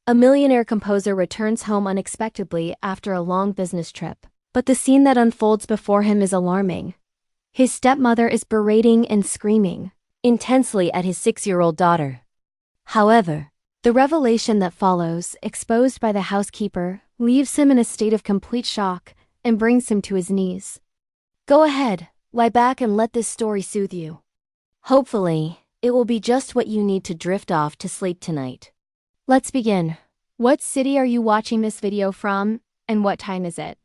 A millionaire composer returns home unexpectedly after a long business trip, but the scene that unfolds before him is alarming. His stepmother is berating and screaming intensely at his 6-year-old daughter. However, the revelation that follows, exposed by the housekeeper, leaves him in a state of complete shock and brings him to his knees. Go ahead, lie back and let this story soothe you. Hopefully, it will be just what you need to drift off to sleep tonight. Let's begin. What city are you watching this video from, and what time is it?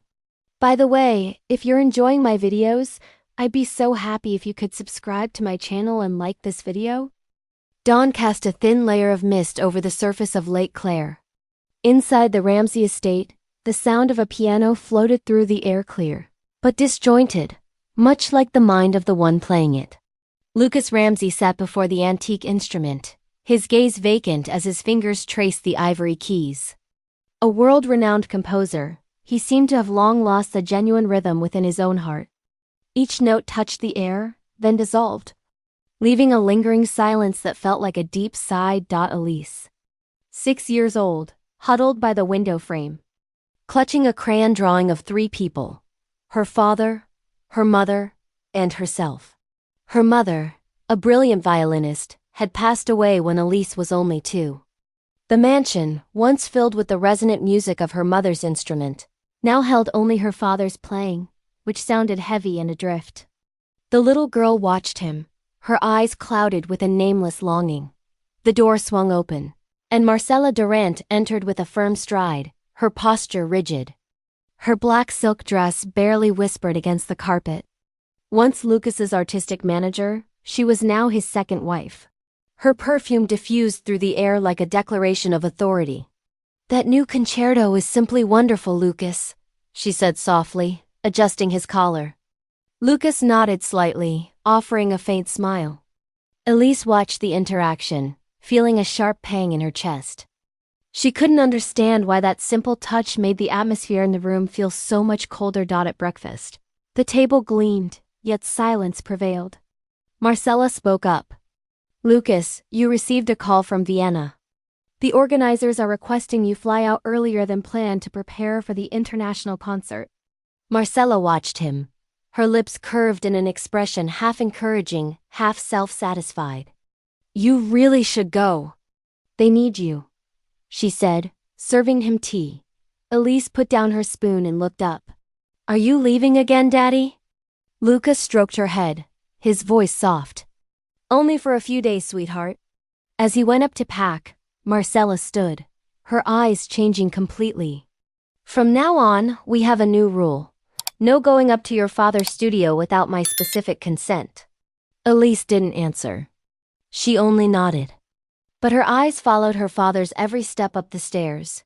By the way, if you're enjoying my videos, I'd be so happy if you could subscribe to my channel and like this video. Dawn cast a thin layer of mist over the surface of Lake Claire. Inside the Ramsey estate, the sound of a piano floated through the air clear, but disjointed, much like the mind of the one playing it. Lucas Ramsey sat before the antique instrument, his gaze vacant as his fingers traced the ivory keys. A world-renowned composer, he seemed to have long lost the genuine rhythm within his own heart. Each note touched the air, then dissolved, leaving a lingering silence that felt like a deep sigh. Elise, 6 years old, huddled by the window frame, clutching a crayon drawing of 3 people: her father, her mother, and herself. Her mother, a brilliant violinist, had passed away when Elise was only 2. The mansion, once filled with the resonant music of her mother's instrument, now held only her father's playing, which sounded heavy and adrift. The little girl watched him, her eyes clouded with a nameless longing. The door swung open, and Marcella Durant entered with a firm stride, her posture rigid. Her black silk dress barely whispered against the carpet. Once Lucas's artistic manager, she was now his second wife. Her perfume diffused through the air like a declaration of authority. That new concerto is simply wonderful, Lucas, she said softly, adjusting his collar. Lucas nodded slightly, offering a faint smile. Elise watched the interaction, feeling a sharp pang in her chest. She couldn't understand why that simple touch made the atmosphere in the room feel so much colder. At breakfast, the table gleamed, yet silence prevailed. Marcella spoke up. Lucas, you received a call from Vienna. The organizers are requesting you fly out earlier than planned to prepare for the international concert. Marcella watched him, her lips curved in an expression half encouraging, half self-satisfied. You really should go. They need you, she said, serving him tea. Elise put down her spoon and looked up. Are you leaving again, Daddy? Lucas stroked her head, his voice soft. Only for a few days, sweetheart. As he went up to pack, Marcella stood, her eyes changing completely. From now on, we have a new rule. No going up to your father's studio without my specific consent. Elise didn't answer. She only nodded. But her eyes followed her father's every step up the stairs,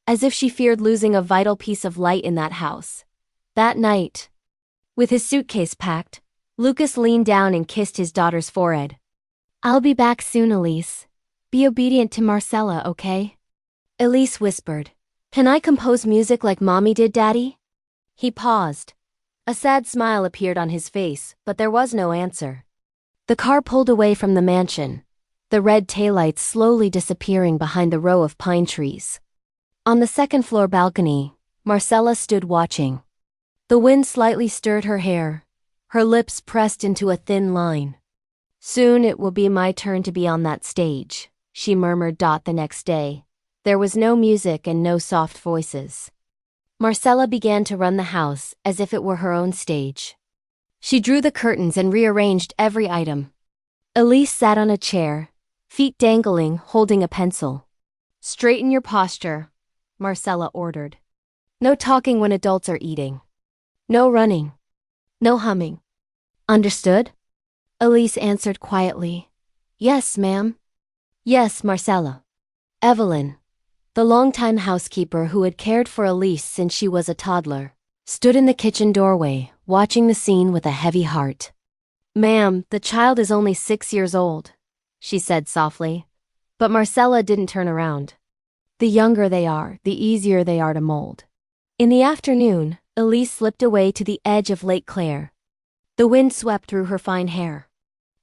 as if she feared losing a vital piece of light in that house. That night, with his suitcase packed, Lucas leaned down and kissed his daughter's forehead. I'll be back soon, Elise. Be obedient to Marcella, okay? Elise whispered. Can I compose music like Mommy did, Daddy? He paused. A sad smile appeared on his face, but there was no answer. The car pulled away from the mansion, the red taillights slowly disappearing behind the row of pine trees. On the second-floor balcony, Marcella stood watching. The wind slightly stirred her hair, her lips pressed into a thin line. Soon it will be my turn to be on that stage, she murmured. The next day, there was no music and no soft voices. Marcella began to run the house as if it were her own stage. She drew the curtains and rearranged every item. Elise sat on a chair, feet dangling, holding a pencil. Straighten your posture, Marcella ordered. No talking when adults are eating. No running. No humming. Understood? Elise answered quietly. Yes, ma'am. Yes, Marcella. Evelyn, the longtime housekeeper who had cared for Elise since she was a toddler, stood in the kitchen doorway, watching the scene with a heavy heart. Ma'am, the child is only 6 years old, she said softly, but Marcella didn't turn around. The younger they are, the easier they are to mold. In the afternoon, Elise slipped away to the edge of Lake Claire. The wind swept through her fine hair.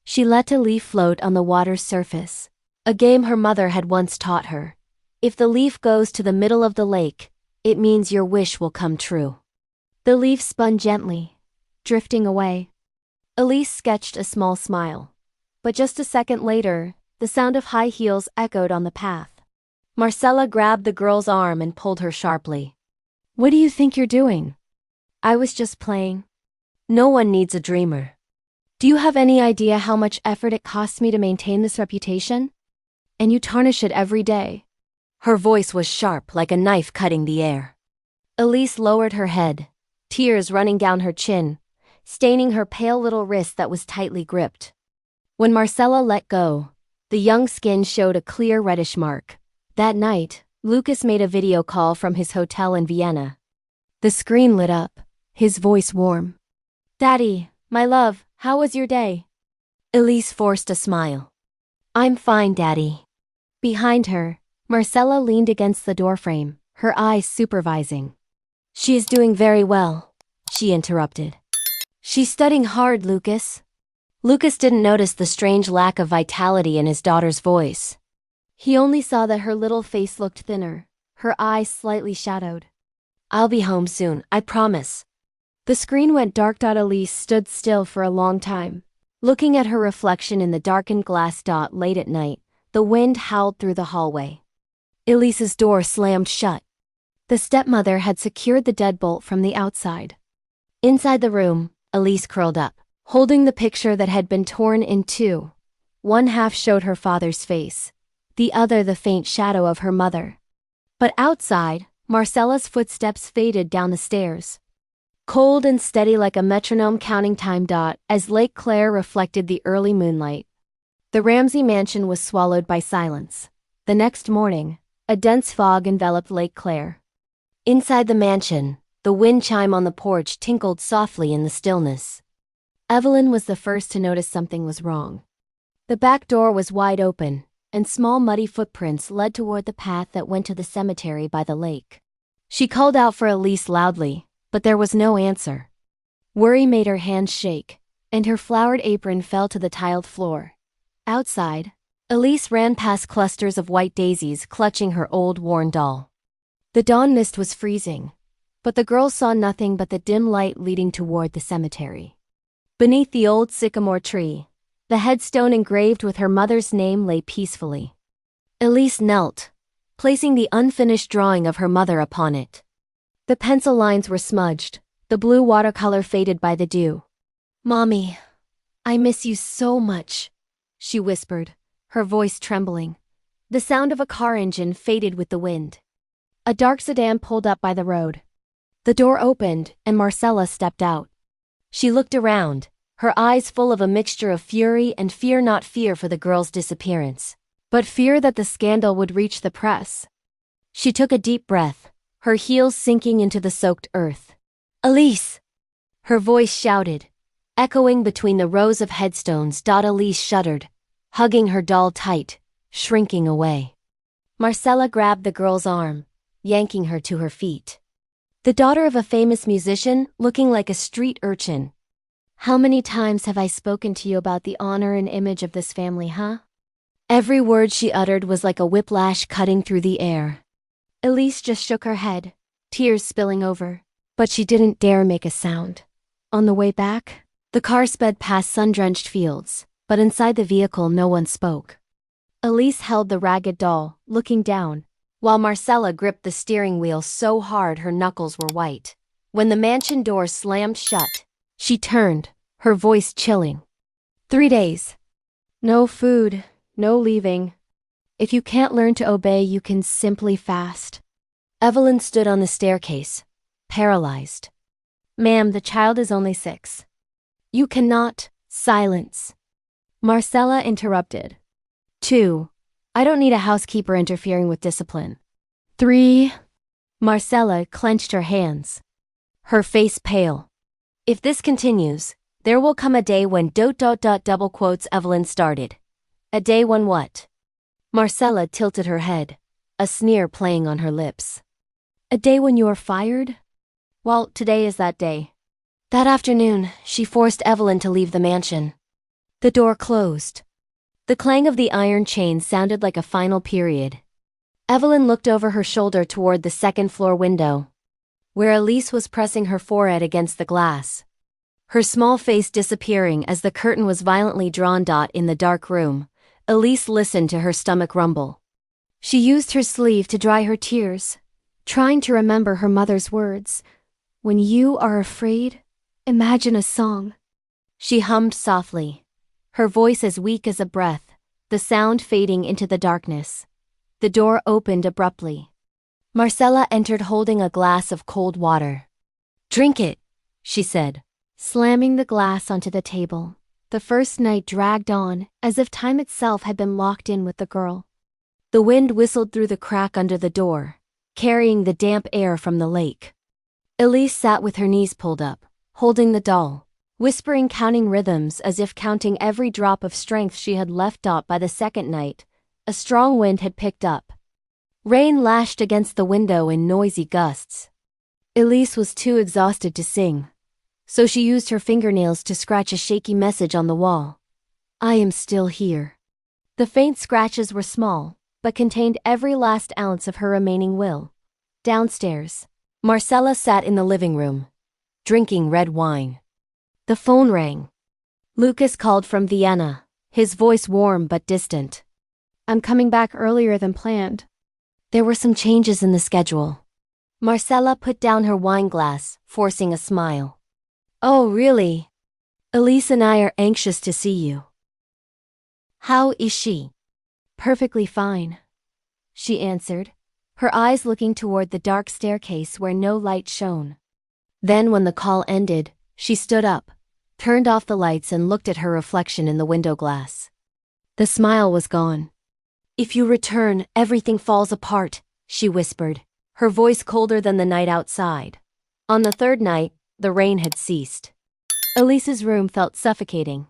She let a leaf float on the water's surface, a game her mother had once taught her. If the leaf goes to the middle of the lake, it means your wish will come true. The leaf spun gently, drifting away. Elise sketched a small smile. But just a second later, the sound of high heels echoed on the path. Marcella grabbed the girl's arm and pulled her sharply. What do you think you're doing? I was just playing. No one needs a dreamer. Do you have any idea how much effort it costs me to maintain this reputation? And you tarnish it every day. Her voice was sharp like a knife cutting the air. Elise lowered her head, tears running down her chin, staining her pale little wrist that was tightly gripped. When Marcella let go, the young skin showed a clear reddish mark. That night, Lucas made a video call from his hotel in Vienna. The screen lit up, his voice warm. Daddy, my love, how was your day? Elise forced a smile. I'm fine, Daddy. Behind her, Marcella leaned against the doorframe, her eyes supervising. She is doing very well, she interrupted. She's studying hard, Lucas. Lucas didn't notice the strange lack of vitality in his daughter's voice. He only saw that her little face looked thinner, her eyes slightly shadowed. I'll be home soon, I promise. The screen went dark. Elise stood still for a long time, looking at her reflection in the darkened glass. Late at night, the wind howled through the hallway. Elise's door slammed shut. The stepmother had secured the deadbolt from the outside. Inside the room, Elise curled up, holding the picture that had been torn in two. One half showed her father's face, the other the faint shadow of her mother. But outside, Marcella's footsteps faded down the stairs. Cold and steady like a metronome counting time. As Lake Claire reflected the early moonlight. The Ramsey mansion was swallowed by silence. The next morning, a dense fog enveloped Lake Claire. Inside the mansion, the wind chime on the porch tinkled softly in the stillness. Evelyn was the first to notice something was wrong. The back door was wide open, and small muddy footprints led toward the path that went to the cemetery by the lake. She called out for Elise loudly, but there was no answer. Worry made her hands shake, and her flowered apron fell to the tiled floor. Outside, Elise ran past clusters of white daisies clutching her old worn doll. The dawn mist was freezing, but the girls saw nothing but the dim light leading toward the cemetery. Beneath the old sycamore tree, the headstone engraved with her mother's name lay peacefully. Elise knelt, placing the unfinished drawing of her mother upon it. The pencil lines were smudged, the blue watercolor faded by the dew. Mommy, I miss you so much, she whispered, her voice trembling. The sound of a car engine faded with the wind. A dark sedan pulled up by the road. The door opened, and Marcella stepped out. She looked around, her eyes full of a mixture of fury and fear, not fear for the girl's disappearance, but fear that the scandal would reach the press. She took a deep breath, her heels sinking into the soaked earth. Elise! Her voice shouted, echoing between the rows of headstones. Elise shuddered, hugging her doll tight, shrinking away. Marcella grabbed the girl's arm, yanking her to her feet. The daughter of a famous musician, looking like a street urchin. How many times have I spoken to you about the honor and image of this family, huh? Every word she uttered was like a whiplash cutting through the air. Elise just shook her head, tears spilling over, but she didn't dare make a sound. On the way back, the car sped past sun-drenched fields, but inside the vehicle no one spoke. Elise held the ragged doll, looking down, while Marcella gripped the steering wheel so hard her knuckles were white. When the mansion door slammed shut, she turned, her voice chilling. 3 days. No food, no leaving. If you can't learn to obey, you can simply fast. Evelyn stood on the staircase, paralyzed. Ma'am, the child is only 6. You cannot. Silence. Marcella interrupted. 2. I don't need a housekeeper interfering with discipline. 3. Marcella clenched her hands, her face pale. If this continues, there will come a day when ... double quotes Evelyn started. A day when what? Marcella tilted her head, a sneer playing on her lips. A day when you are fired? Well, today is that day. That afternoon, she forced Evelyn to leave the mansion. The door closed. The clang of the iron chain sounded like a final period. Evelyn looked over her shoulder toward the second-floor window, where Elise was pressing her forehead against the glass, her small face disappearing as the curtain was violently drawn. In the dark room, Elise listened to her stomach rumble. She used her sleeve to dry her tears, trying to remember her mother's words. "When you are afraid, imagine a song." She hummed softly, her voice as weak as a breath, the sound fading into the darkness. The door opened abruptly. Marcella entered holding a glass of cold water. "Drink it," she said, slamming the glass onto the table. The first night dragged on, as if time itself had been locked in with the girl. The wind whistled through the crack under the door, carrying the damp air from the lake. Elise sat with her knees pulled up, holding the doll, whispering, counting rhythms as if counting every drop of strength she had left. By the second night, a strong wind had picked up. Rain lashed against the window in noisy gusts. Elise was too exhausted to sing, so she used her fingernails to scratch a shaky message on the wall. "I am still here." The faint scratches were small, but contained every last ounce of her remaining will. Downstairs, Marcella sat in the living room, drinking red wine. The phone rang. Lucas called from Vienna, his voice warm but distant. "I'm coming back earlier than planned." There were some changes in the schedule. Marcella put down her wine glass, forcing a smile. "Oh, really? Elise and I are anxious to see you." "How is she?" "Perfectly fine," she answered, her eyes looking toward the dark staircase where no light shone. Then when the call ended, she stood up, turned off the lights and looked at her reflection in the window glass. The smile was gone. "If you return, everything falls apart," she whispered, her voice colder than the night outside. On the third night, the rain had ceased. Elise's room felt suffocating.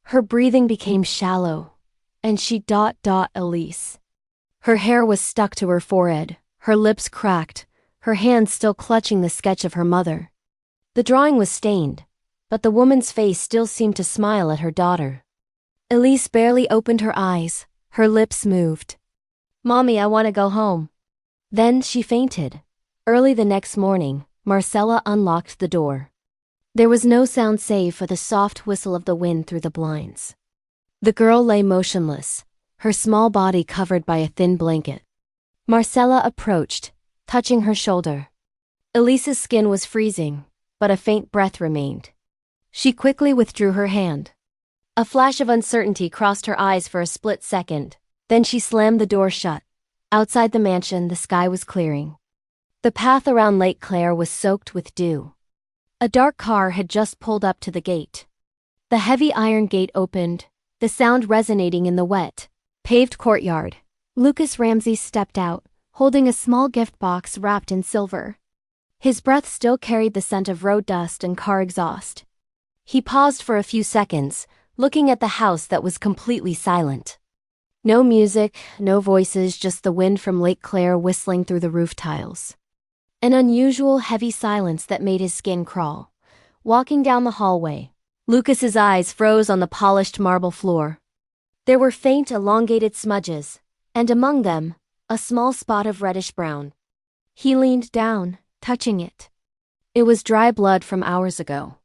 Her breathing became shallow, and she Elise. Her hair was stuck to her forehead, her lips cracked, her hands still clutching the sketch of her mother. The drawing was stained, but the woman's face still seemed to smile at her daughter. Elise barely opened her eyes, her lips moved. "Mommy, I want to go home." Then she fainted. Early the next morning, Marcella unlocked the door. There was no sound save for the soft whistle of the wind through the blinds. The girl lay motionless, her small body covered by a thin blanket. Marcella approached, touching her shoulder. Elise's skin was freezing, but a faint breath remained. She quickly withdrew her hand. A flash of uncertainty crossed her eyes for a split second, then she slammed the door shut. Outside the mansion, the sky was clearing. The path around Lake Claire was soaked with dew. A dark car had just pulled up to the gate. The heavy iron gate opened, the sound resonating in the wet, paved courtyard. Lucas Ramsey stepped out, holding a small gift box wrapped in silver. His breath still carried the scent of road dust and car exhaust. He paused for a few seconds, looking at the house that was completely silent. No music, no voices, just the wind from Lake Claire whistling through the roof tiles. An unusual heavy silence that made his skin crawl. Walking down the hallway, Lucas's eyes froze on the polished marble floor. There were faint, elongated smudges, and among them, a small spot of reddish-brown. He leaned down, touching it. It was dry blood from hours ago.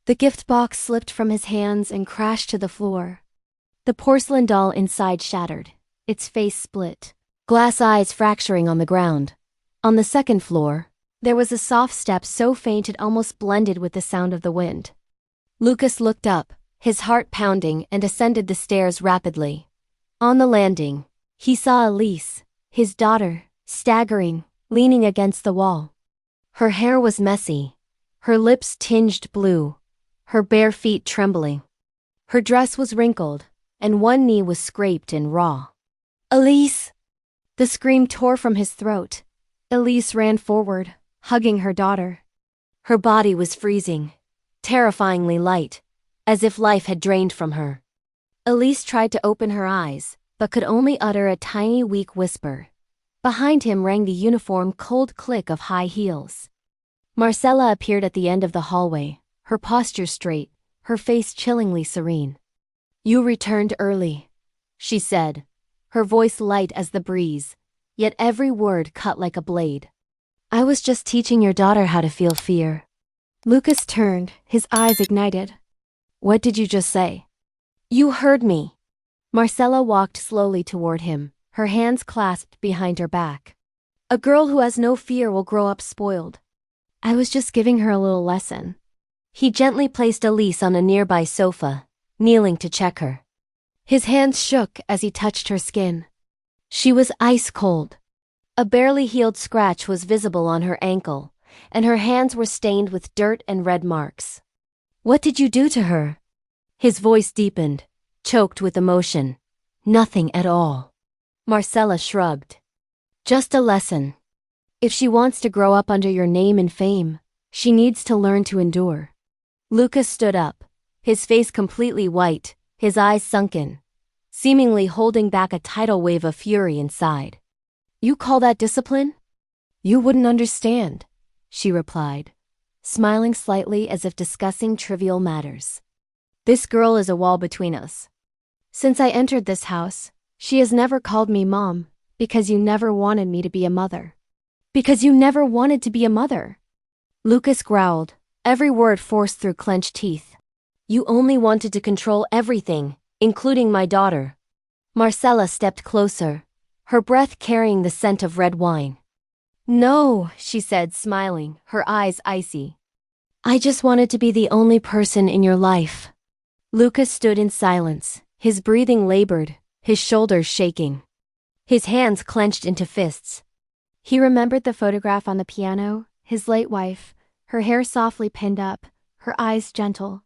The gift box slipped from his hands and crashed to the floor. The porcelain doll inside shattered, its face split, glass eyes fracturing on the ground. On the second floor, there was a soft step so faint it almost blended with the sound of the wind. Lucas looked up, his heart pounding, and ascended the stairs rapidly. On the landing, he saw Elise, his daughter, staggering, leaning against the wall. Her hair was messy, her lips tinged blue, her bare feet trembling. Her dress was wrinkled, and one knee was scraped and raw. "Elise!" The scream tore from his throat. Elise ran forward, hugging her daughter. Her body was freezing, terrifyingly light, as if life had drained from her. Elise tried to open her eyes, but could only utter a tiny, weak whisper. Behind him rang the uniform cold click of high heels. Marcella appeared at the end of the hallway, her posture straight, her face chillingly serene. "You returned early," she said, her voice light as the breeze. yet every word cut like a blade. I was just teaching your daughter how to feel fear. Lucas turned, his eyes ignited. What did you just say? You heard me. Marcella walked slowly toward him, her hands clasped behind her back. A girl who has no fear will grow up spoiled. I was just giving her a little lesson. He gently placed Elise on a nearby sofa, kneeling to check her. His hands shook as he touched her skin. She was ice cold. A barely healed scratch was visible on her ankle, and her hands were stained with dirt and red marks. What did you do to her? His voice deepened, choked with emotion. Nothing at all. Marcella shrugged. Just a lesson. If she wants to grow up under your name and fame, she needs to learn to endure. Lucas stood up, his face completely white, his eyes sunken, seemingly holding back a tidal wave of fury inside. You call that discipline? You wouldn't understand, she replied, smiling slightly as if discussing trivial matters. This girl is a wall between us. Since I entered this house, she has never called me mom, because you never wanted me to be a mother. Because you never wanted to be a mother. Lucas growled, every word forced through clenched teeth. You only wanted to control everything, including my daughter. Marcella stepped closer, her breath carrying the scent of red wine. No, she said, smiling, her eyes icy. I just wanted to be the only person in your life. Lucas stood in silence, his breathing labored, his shoulders shaking. His hands clenched into fists. He remembered the photograph on the piano, his late wife, her hair softly pinned up, her eyes gentle.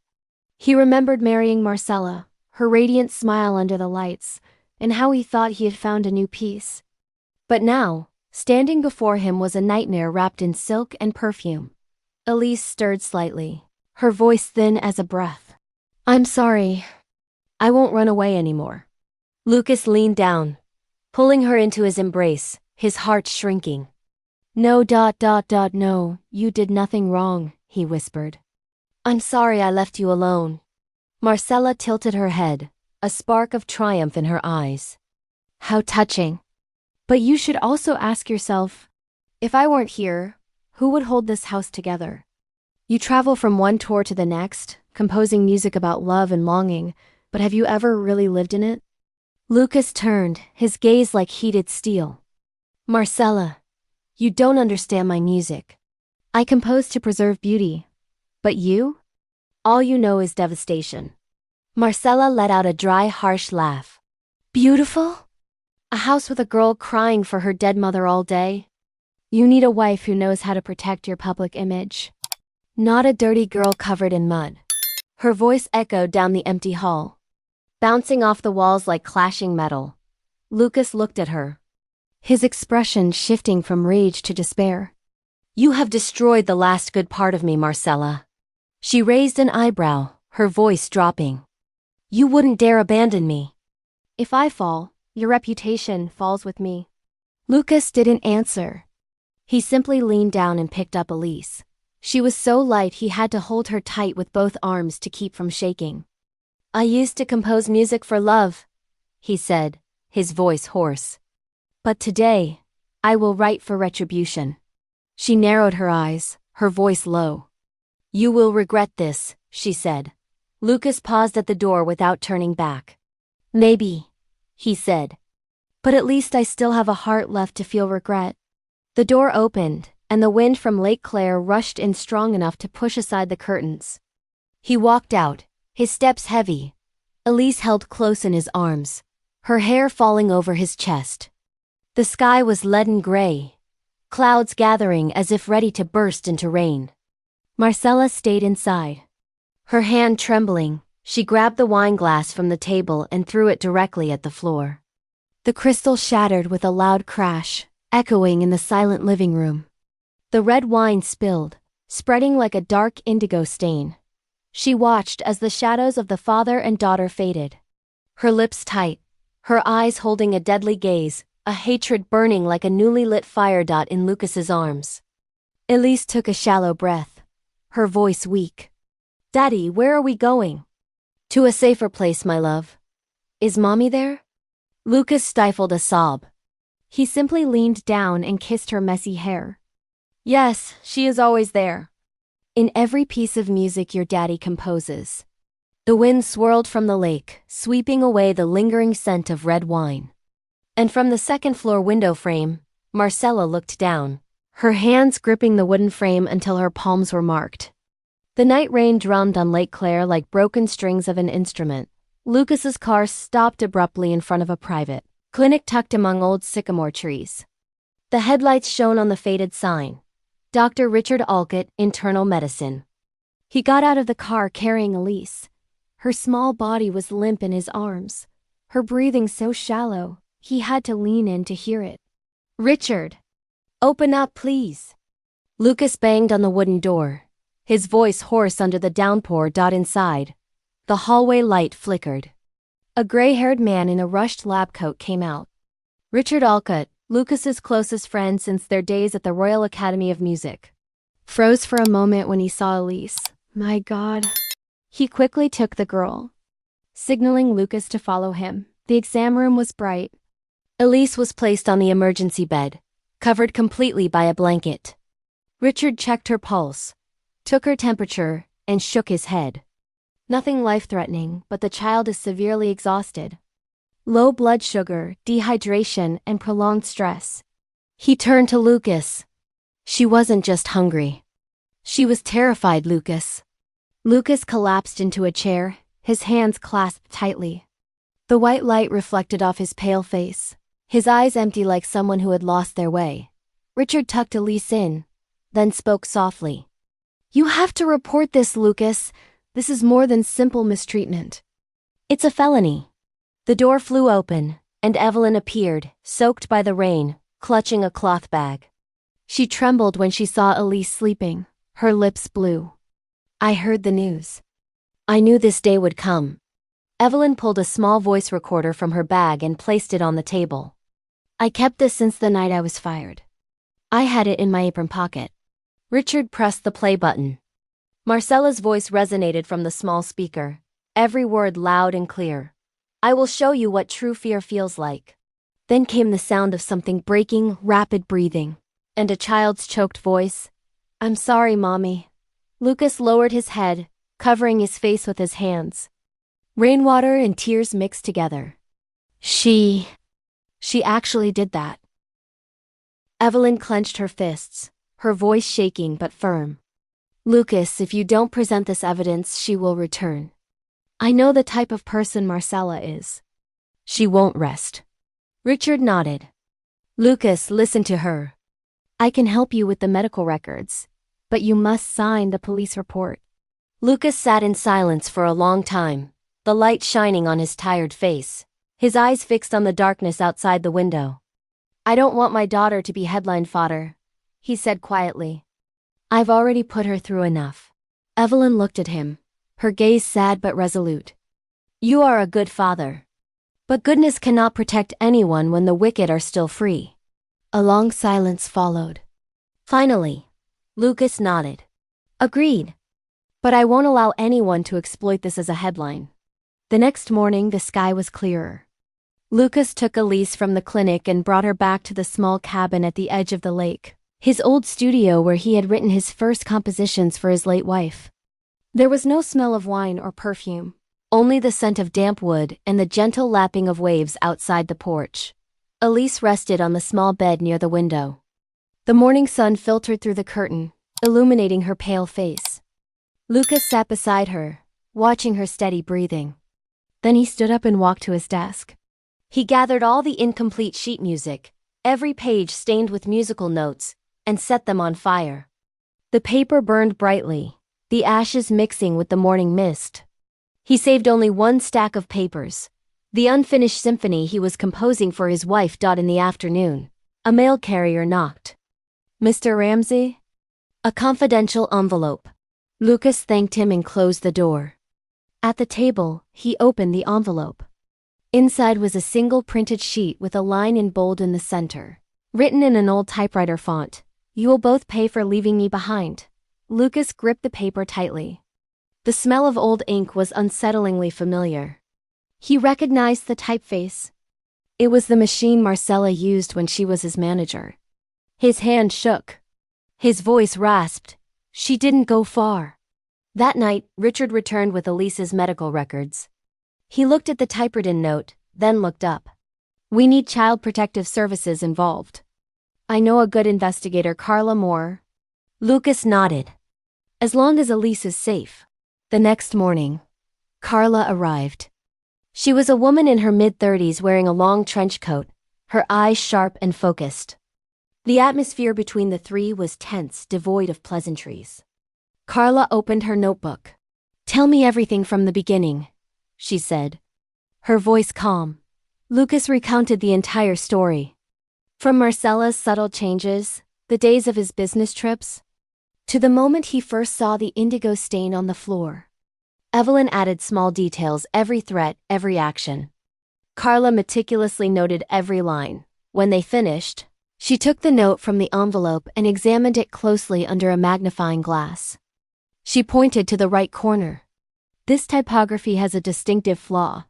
He remembered marrying Marcella, her radiant smile under the lights, and how he thought he had found a new peace. But now, standing before him was a nightmare wrapped in silk and perfume. Elise stirred slightly, her voice thin as a breath. I'm sorry. I won't run away anymore. Lucas leaned down, pulling her into his embrace, his heart shrinking. No, no, you did nothing wrong, he whispered. I'm sorry I left you alone. Marcella tilted her head, a spark of triumph in her eyes. How touching. But you should also ask yourself, if I weren't here, who would hold this house together? You travel from one tour to the next, composing music about love and longing, but have you ever really lived in it? Lucas turned, his gaze like heated steel. Marcella, you don't understand my music. I compose to preserve beauty. But you? All you know is devastation. Marcella let out a dry, harsh laugh. Beautiful? A house with a girl crying for her dead mother all day? You need a wife who knows how to protect your public image. Not a dirty girl covered in mud. Her voice echoed down the empty hall, bouncing off the walls like clashing metal. Lucas looked at her, his expression shifting from rage to despair. You have destroyed the last good part of me, Marcella. She raised an eyebrow, her voice dropping. You wouldn't dare abandon me. If I fall, your reputation falls with me. Lucas didn't answer. He simply leaned down and picked up Elise. She was so light he had to hold her tight with both arms to keep from shaking. I used to compose music for love, he said, his voice hoarse. But today, I will write for retribution. She narrowed her eyes, her voice low. You will regret this, she said. Lucas paused at the door without turning back. Maybe, he said. But at least I still have a heart left to feel regret. The door opened, and the wind from Lake Claire rushed in strong enough to push aside the curtains. He walked out, his steps heavy. Elise held close in his arms, her hair falling over his chest. The sky was leaden gray, clouds gathering as if ready to burst into rain. Marcella stayed inside. Her hand trembling, she grabbed the wine glass from the table and threw it directly at the floor. The crystal shattered with a loud crash, echoing in the silent living room. The red wine spilled, spreading like a dark indigo stain. She watched as the shadows of the father and daughter faded. Her lips tight, her eyes holding a deadly gaze, a hatred burning like a newly lit fire dot in Lucas's arms. Elise took a shallow breath, her voice weak. Daddy, where are we going? To a safer place, my love. Is Mommy there? Lucas stifled a sob. He simply leaned down and kissed her messy hair. Yes, she is always there. In every piece of music your daddy composes. The wind swirled from the lake, sweeping away the lingering scent of red wine. And from the second-floor window frame, Marcella looked down, her hands gripping the wooden frame until her palms were marked. The night rain drummed on Lake Claire like broken strings of an instrument. Lucas's car stopped abruptly in front of a private clinic tucked among old sycamore trees. The headlights shone on the faded sign. Dr. Richard Alcott, Internal Medicine. He got out of the car carrying Elise. Her small body was limp in his arms, her breathing so shallow, he had to lean in to hear it. Richard! Open up, please. Lucas banged on the wooden door, his voice hoarse under the downpour. Inside, the hallway light flickered. A gray-haired man in a rushed lab coat came out. Richard Alcott, Lucas's closest friend since their days at the Royal Academy of Music. Froze for a moment when he saw Elise. My God. He quickly took the girl, signaling Lucas to follow him. The exam room was bright. Elise was placed on the emergency bed, covered completely by a blanket. Richard checked her pulse, took her temperature, and shook his head. Nothing life-threatening, but the child is severely exhausted. Low blood sugar, dehydration, and prolonged stress. He turned to Lucas. She wasn't just hungry. She was terrified, Lucas. Lucas collapsed into a chair, his hands clasped tightly. The white light reflected off his pale face, his eyes empty like someone who had lost their way. Richard tucked Elise in, then spoke softly. You have to report this, Lucas. This is more than simple mistreatment. It's a felony. The door flew open, and Evelyn appeared, soaked by the rain, clutching a cloth bag. She trembled when she saw Elise sleeping, her lips blue. I heard the news. I knew this day would come. Evelyn pulled a small voice recorder from her bag and placed it on the table. I kept this since the night I was fired. I had it in my apron pocket. Richard pressed the play button. Marcella's voice resonated from the small speaker, every word loud and clear. I will show you what true fear feels like. Then came the sound of something breaking, rapid breathing, and a child's choked voice. I'm sorry, Mommy. Lucas lowered his head, covering his face with his hands. Rainwater and tears mixed together. She actually did that. Evelyn clenched her fists, her voice shaking but firm. Lucas, if you don't present this evidence, she will return. I know the type of person Marcella is. She won't rest. Richard nodded. Lucas, listen to her. I can help you with the medical records, but you must sign the police report. Lucas sat in silence for a long time, the light shining on his tired face, his eyes fixed on the darkness outside the window. I don't want my daughter to be headline fodder, he said quietly. I've already put her through enough. Evelyn looked at him, her gaze sad but resolute. You are a good father. But goodness cannot protect anyone when the wicked are still free. A long silence followed. Finally, Lucas nodded. Agreed. But I won't allow anyone to exploit this as a headline. The next morning, the sky was clearer. Lucas took Elise from the clinic and brought her back to the small cabin at the edge of the lake, his old studio where he had written his first compositions for his late wife. There was no smell of wine or perfume, only the scent of damp wood and the gentle lapping of waves outside the porch. Elise rested on the small bed near the window. The morning sun filtered through the curtain, illuminating her pale face. Lucas sat beside her, watching her steady breathing. Then he stood up and walked to his desk. He gathered all the incomplete sheet music, every page stained with musical notes, and set them on fire. The paper burned brightly, the ashes mixing with the morning mist. He saved only one stack of papers, the unfinished symphony he was composing for his wife. In the afternoon, a mail carrier knocked. Mr. Ramsey? A confidential envelope. Lucas thanked him and closed the door. At the table, he opened the envelope. Inside was a single printed sheet with a line in bold in the center, written in an old typewriter font. You will both pay for leaving me behind. Lucas gripped the paper tightly. The smell of old ink was unsettlingly familiar. He recognized the typeface. It was the machine Marcella used when she was his manager. His hand shook. His voice rasped. She didn't go far. That night, Richard returned with Elise's medical records. He looked at the typewritten note, then looked up. We need Child Protective Services involved. I know a good investigator, Carla Moore. Lucas nodded. As long as Elise is safe. The next morning, Carla arrived. She was a woman in her mid-30s wearing a long trench coat, her eyes sharp and focused. The atmosphere between the three was tense, devoid of pleasantries. Carla opened her notebook. Tell me everything from the beginning, she said. Her voice calm. Lucas recounted the entire story. From Marcella's subtle changes, the days of his business trips, to the moment he first saw the indigo stain on the floor. Evelyn added small details, every threat, every action. Carla meticulously noted every line. When they finished, she took the note from the envelope and examined it closely under a magnifying glass. She pointed to the right corner. This typography has a distinctive flaw.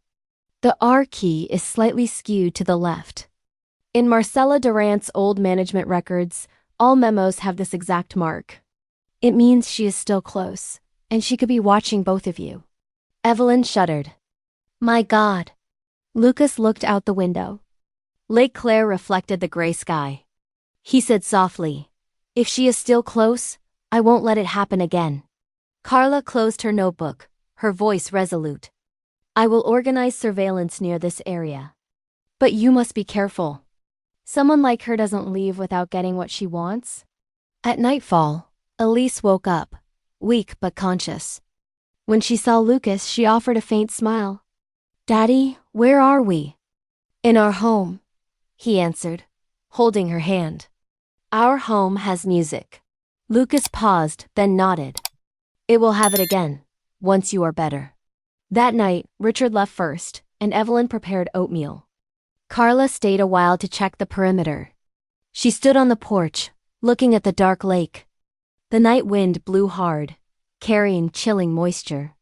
The R key is slightly skewed to the left. In Marcella Durant's old management records, all memos have this exact mark. It means she is still close, and she could be watching both of you. Evelyn shuddered. My God. Lucas looked out the window. Lake Claire reflected the gray sky. He said softly, if she is still close, I won't let it happen again. Carla closed her notebook, her voice resolute. I will organize surveillance near this area. But you must be careful. Someone like her doesn't leave without getting what she wants. At nightfall, Elise woke up, weak but conscious. When she saw Lucas, she offered a faint smile. Daddy, where are we? In our home, he answered, holding her hand. Our home has music. Lucas paused, then nodded. It will have it again, once you are better. That night, Richard left first, and Evelyn prepared oatmeal. Carla stayed a while to check the perimeter. She stood on the porch, looking at the dark lake. The night wind blew hard, carrying chilling moisture.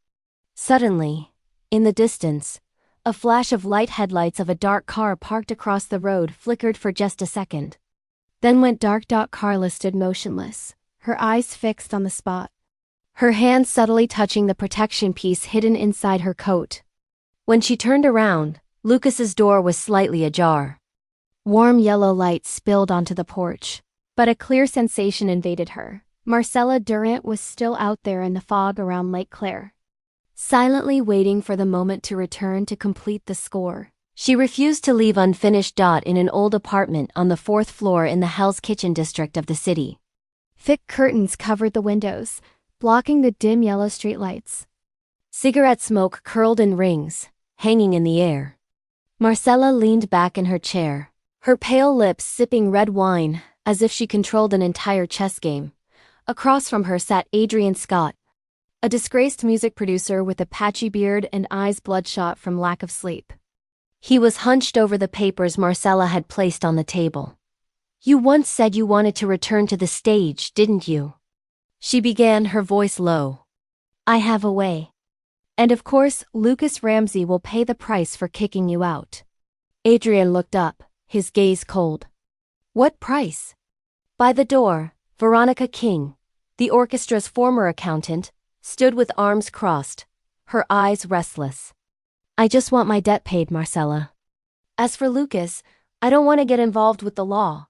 Suddenly, in the distance, a flash of light headlights of a dark car parked across the road flickered for just a second. Then went dark. Carla stood motionless, her eyes fixed on the spot. Her hand subtly touching the protection piece hidden inside her coat. When she turned around, Lucas's door was slightly ajar. Warm yellow light spilled onto the porch, but a clear sensation invaded her. Marcella Durant was still out there in the fog around Lake Claire, silently waiting for the moment to return to complete the score. She refused to leave unfinished. In an old apartment on the 4th floor in the Hell's Kitchen district of the city. Thick curtains covered the windows, blocking the dim yellow streetlights. Cigarette smoke curled in rings, hanging in the air. Marcella leaned back in her chair, her pale lips sipping red wine, as if she controlled an entire chess game. Across from her sat Adrian Scott, a disgraced music producer with a patchy beard and eyes bloodshot from lack of sleep. He was hunched over the papers Marcella had placed on the table. You once said you wanted to return to the stage, didn't you? She began, her voice low. I have a way. And of course, Lucas Ramsey will pay the price for kicking you out. Adrian looked up, his gaze cold. What price? By the door, Veronica King, the orchestra's former accountant, stood with arms crossed, her eyes restless. I just want my debt paid, Marcella. As for Lucas, I don't want to get involved with the law.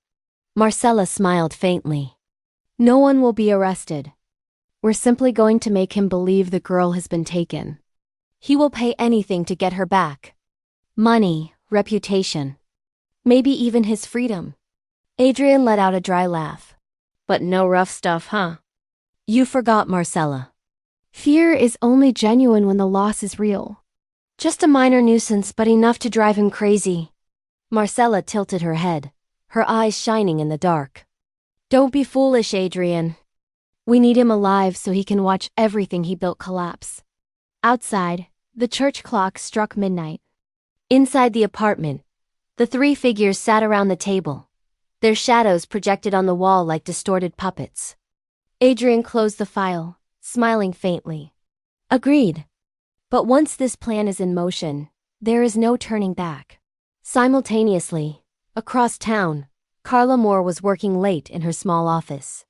Marcella smiled faintly. No one will be arrested. We're simply going to make him believe the girl has been taken. He will pay anything to get her back. Money, reputation. Maybe even his freedom. Adrian let out a dry laugh. But no rough stuff, huh? You forgot, Marcella. Fear is only genuine when the loss is real. Just a minor nuisance, but enough to drive him crazy. Marcella tilted her head, her eyes shining in the dark. Don't be foolish, Adrian. We need him alive so he can watch everything he built collapse. Outside, the church clock struck midnight. Inside the apartment, the three figures sat around the table, their shadows projected on the wall like distorted puppets. Adrian closed the file, smiling faintly. Agreed. But once this plan is in motion, there is no turning back. Simultaneously, across town, Carla Moore was working late in her small office.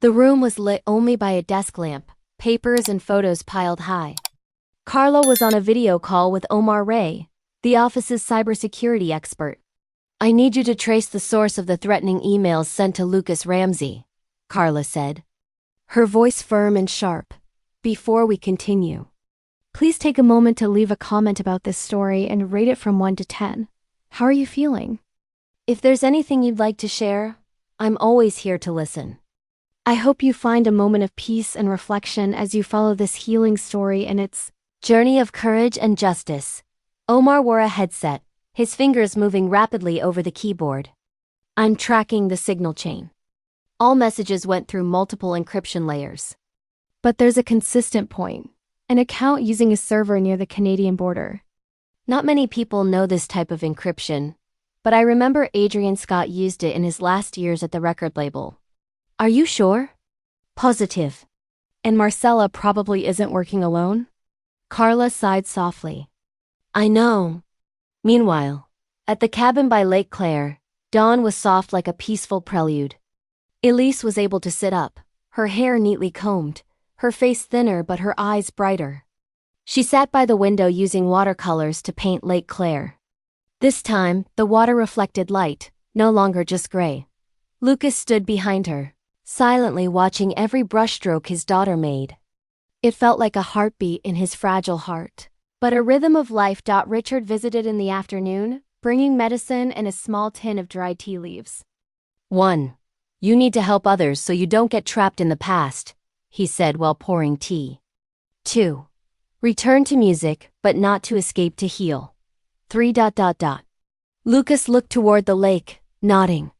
The room was lit only by a desk lamp, papers and photos piled high. Carla was on a video call with Omar Ray, the office's cybersecurity expert. "I need you to trace the source of the threatening emails sent to Lucas Ramsey," Carla said, her voice firm and sharp. "Before we continue, please take a moment to leave a comment about this story and rate it from 1 to 10. How are you feeling? If there's anything you'd like to share, I'm always here to listen." I hope you find a moment of peace and reflection as you follow this healing story and its journey of courage and justice. Omar wore a headset, his fingers moving rapidly over the keyboard. "I'm tracking the signal chain. All messages went through multiple encryption layers. But there's a consistent point, an account using a server near the Canadian border. Not many people know this type of encryption, but I remember Adrian Scott used it in his last years at the record label." "Are you sure?" "Positive. And Marcella probably isn't working alone?" Carla sighed softly. "I know." Meanwhile, at the cabin by Lake Claire, dawn was soft like a peaceful prelude. Elise was able to sit up, her hair neatly combed, her face thinner but her eyes brighter. She sat by the window using watercolors to paint Lake Claire. This time, the water reflected light, no longer just gray. Lucas stood behind her, silently watching every brushstroke his daughter made. It felt like a heartbeat in his fragile heart. But a rhythm of life. Richard visited in the afternoon, bringing medicine and a small tin of dried tea leaves. 1. You need to help others so you don't get trapped in the past, he said while pouring tea. 2. Return to music, but not to escape to heal. 3. Lucas looked toward the lake, nodding.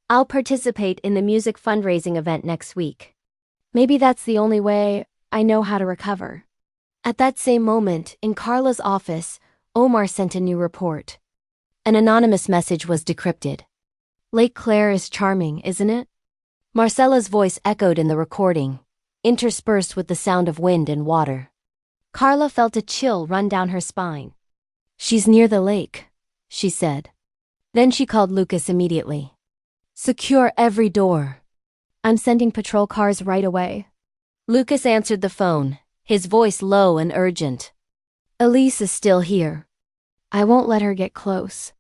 "I'll participate in the music fundraising event next week. Maybe that's the only way I know how to recover." At that same moment, in Carla's office, Omar sent a new report. An anonymous message was decrypted. "Lake Claire is charming, isn't it?" Marcella's voice echoed in the recording, interspersed with the sound of wind and water. Carla felt a chill run down her spine. "She's near the lake," she said. Then she called Lucas immediately. "Secure every door. I'm sending patrol cars right away." Lucas answered the phone, his voice low and urgent. "Elise is still here. I won't let her get close."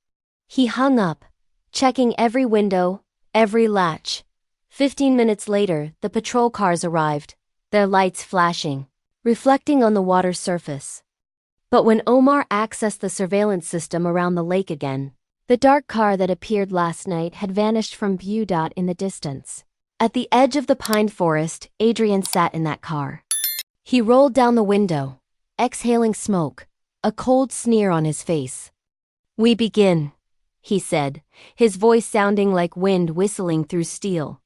He hung up, checking every window, every latch. 15 minutes later, the patrol cars arrived, their lights flashing, reflecting on the water's surface. But when Omar accessed the surveillance system around the lake again, the dark car that appeared last night had vanished from view. In the distance. At the edge of the pine forest, Adrian sat in that car. He rolled down the window, exhaling smoke, a cold sneer on his face. "We begin," he said, his voice sounding like wind whistling through steel.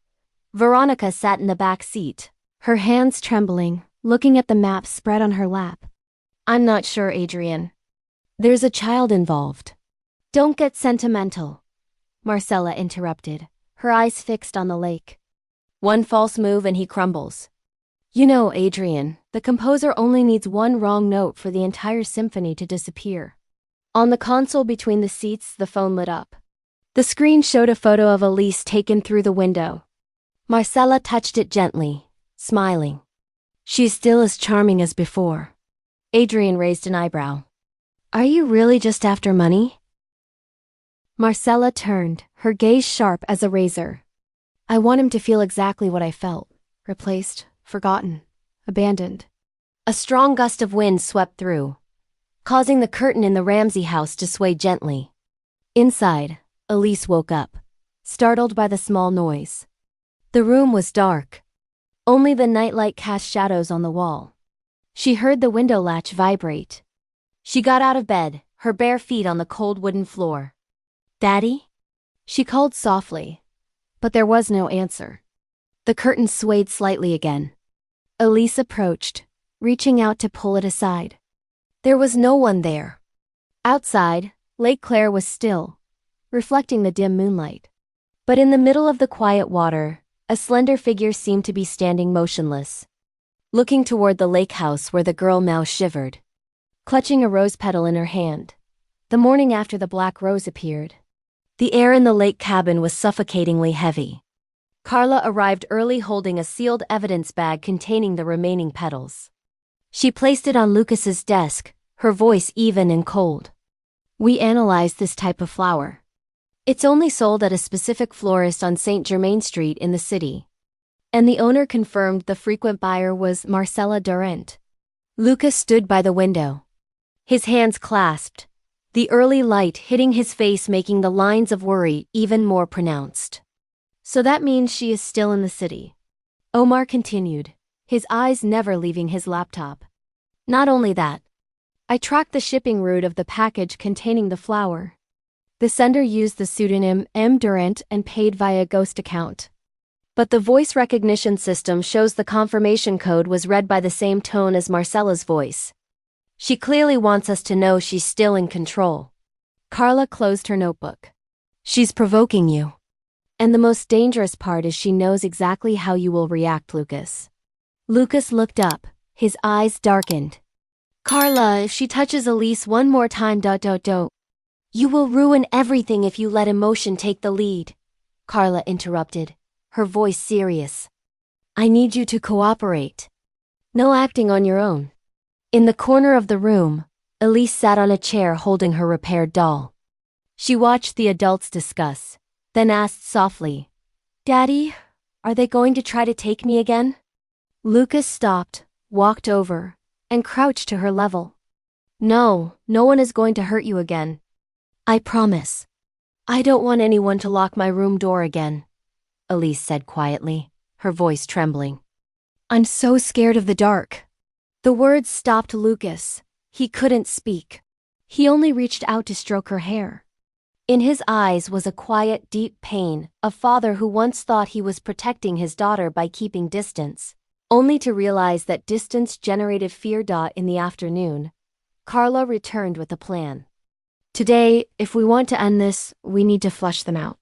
Veronica sat in the back seat, her hands trembling, looking at the map spread on her lap. "I'm not sure, Adrian. There's a child involved." "Don't get sentimental," Marcella interrupted, her eyes fixed on the lake. "One false move and he crumbles. You know, Adrian, the composer only needs one wrong note for the entire symphony to disappear." On the console between the seats, the phone lit up. The screen showed a photo of Elise taken through the window. Marcella touched it gently, smiling. "She's still as charming as before." Adrian raised an eyebrow. "Are you really just after money?" Marcella turned, her gaze sharp as a razor. "I want him to feel exactly what I felt. Replaced, forgotten, abandoned." A strong gust of wind swept through, causing the curtain in the Ramsey house to sway gently. Inside, Elise woke up, startled by the small noise. The room was dark. Only the nightlight cast shadows on the wall. She heard the window latch vibrate. She got out of bed, her bare feet on the cold wooden floor. "Daddy?" She called softly, but there was no answer. The curtain swayed slightly again. Elise approached, reaching out to pull it aside. There was no one there. Outside, Lake Claire was still, reflecting the dim moonlight. But in the middle of the quiet water, a slender figure seemed to be standing motionless, looking toward the lake house where the girl now shivered. Clutching a rose petal in her hand, the morning after the black rose appeared. The air in the lake cabin was suffocatingly heavy. Carla arrived early holding a sealed evidence bag containing the remaining petals. She placed it on Lucas's desk, her voice even and cold. We analyzed this type of flower. It's only sold at a specific florist on St. Germain Street in the city. And the owner confirmed the frequent buyer was Marcella Durant. Lucas stood by the window. His hands clasped, the early light hitting his face making the lines of worry even more pronounced. So that means she is still in the city. Omar continued, his eyes never leaving his laptop. Not only that, I tracked the shipping route of the package containing the flower. The sender used the pseudonym M. Durant and paid via ghost account. But the voice recognition system shows the confirmation code was read by the same tone as Marcella's voice. She clearly wants us to know she's still in control. Carla closed her notebook. She's provoking you. And the most dangerous part is she knows exactly how you will react, Lucas. Lucas looked up, his eyes darkened. Carla, if she touches Elise one more time, you will ruin everything if you let emotion take the lead. Carla interrupted, her voice serious. I need you to cooperate. No acting on your own. In the corner of the room, Elise sat on a chair holding her repaired doll. She watched the adults discuss, then asked softly, Daddy, are they going to try to take me again? Lucas stopped, walked over, and crouched to her level. No, no one is going to hurt you again. I promise. I don't want anyone to lock my room door again, Elise said quietly, her voice trembling. I'm so scared of the dark. The words stopped Lucas. He couldn't speak. He only reached out to stroke her hair. In his eyes was a quiet, deep pain, a father who once thought he was protecting his daughter by keeping distance, only to realize that distance generated fear. In the afternoon, Carla returned with a plan. Today, if we want to end this, we need to flush them out.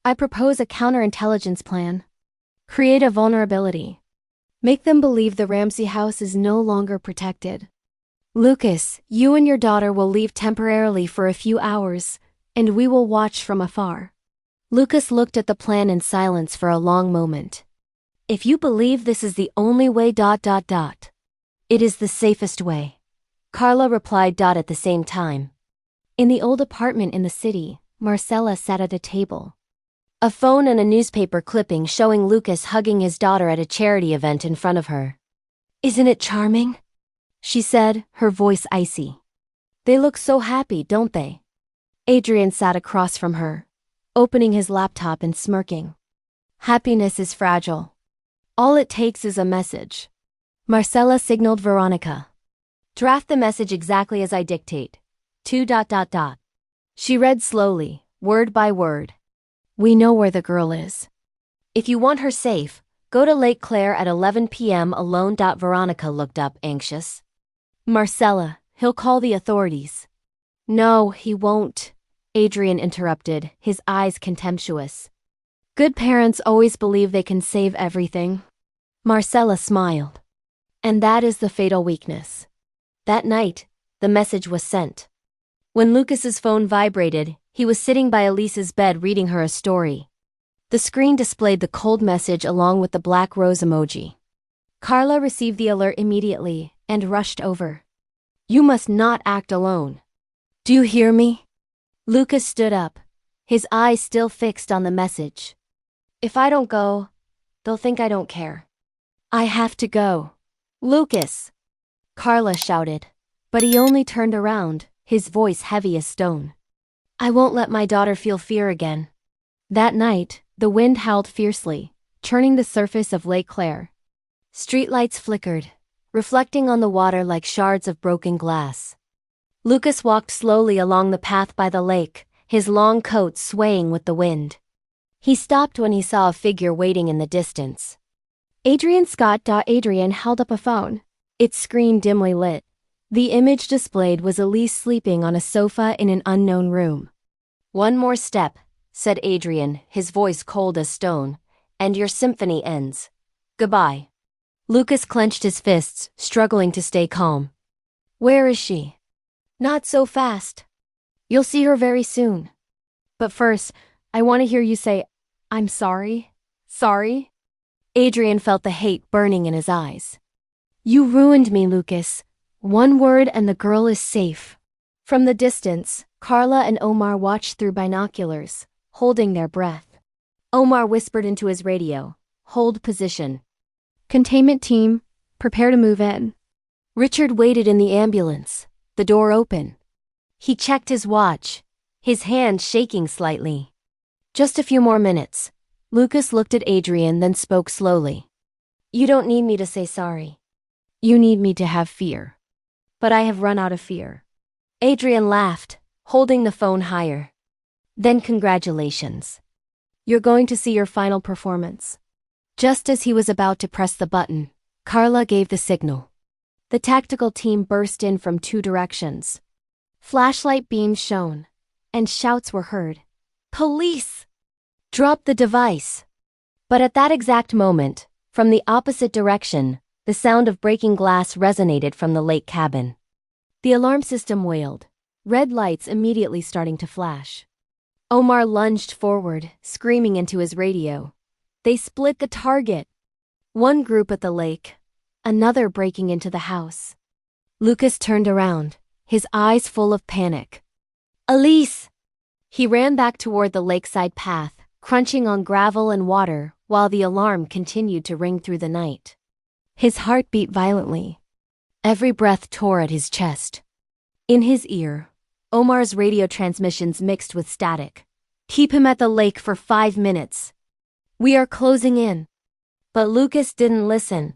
I propose a counterintelligence plan. Create a vulnerability. Make them believe the Ramsey house is no longer protected. Lucas, you and your daughter will leave temporarily for a few hours, and we will watch from afar. Lucas looked at the plan in silence for a long moment. If you believe this is the only way. It is the safest way. Carla replied. At the same time. In the old apartment in the city, Marcella sat at a table. A phone and a newspaper clipping showing Lucas hugging his daughter at a charity event in front of her. Isn't it charming? She said, her voice icy. They look so happy, don't they? Adrian sat across from her, opening his laptop and smirking. Happiness is fragile. All it takes is a message. Marcella signaled Veronica. Draft the message exactly as I dictate. 2. She read slowly, word by word. We know where the girl is. If you want her safe, go to Lake Claire at 11 p.m. alone. Veronica looked up, anxious. Marcella, he'll call the authorities. No, he won't, Adrian interrupted, his eyes contemptuous. Good parents always believe they can save everything. Marcella smiled. And that is the fatal weakness. That night, the message was sent. When Lucas's phone vibrated, he was sitting by Elise's bed reading her a story. The screen displayed the cold message along with the black rose emoji. Carla received the alert immediately and rushed over. You must not act alone. Do you hear me? Lucas stood up, his eyes still fixed on the message. If I don't go, they'll think I don't care. I have to go. Lucas! Carla shouted, but he only turned around, his voice heavy as stone. I won't let my daughter feel fear again. That night, the wind howled fiercely, churning the surface of Lake Claire. Streetlights flickered, reflecting on the water like shards of broken glass. Lucas walked slowly along the path by the lake, his long coat swaying with the wind. He stopped when he saw a figure waiting in the distance. Adrian Scott. Adrian held up a phone, its screen dimly lit. The image displayed was Elise sleeping on a sofa in an unknown room. One more step, said Adrian, his voice cold as stone, and your symphony ends. Goodbye. Lucas clenched his fists, struggling to stay calm. Where is she? Not so fast. You'll see her very soon. But first, I want to hear you say, I'm sorry. Sorry? Adrian felt the hate burning in his eyes. You ruined me, Lucas. One word and the girl is safe. From the distance, Carla and Omar watched through binoculars, holding their breath. Omar whispered into his radio, hold position. Containment team, prepare to move in. Richard waited in the ambulance, the door open. He checked his watch, his hand shaking slightly. Just a few more minutes. Lucas looked at Adrian, then spoke slowly. You don't need me to say sorry. You need me to have fear. But I have run out of fear. Adrian laughed, holding the phone higher. Then congratulations. You're going to see your final performance. Just as he was about to press the button, Carla gave the signal. The tactical team burst in from two directions. Flashlight beams shone, and shouts were heard. Police! Drop the device! But at that exact moment, from the opposite direction, the sound of breaking glass resonated from the lake cabin. The alarm system wailed, red lights immediately starting to flash. Omar lunged forward, screaming into his radio. They split the target. One group at the lake, another breaking into the house. Lucas turned around, his eyes full of panic. Elise! He ran back toward the lakeside path, crunching on gravel and water while the alarm continued to ring through the night. His heart beat violently. Every breath tore at his chest. In his ear, Omar's radio transmissions mixed with static. Keep him at the lake for 5 minutes. We are closing in. But Lucas didn't listen.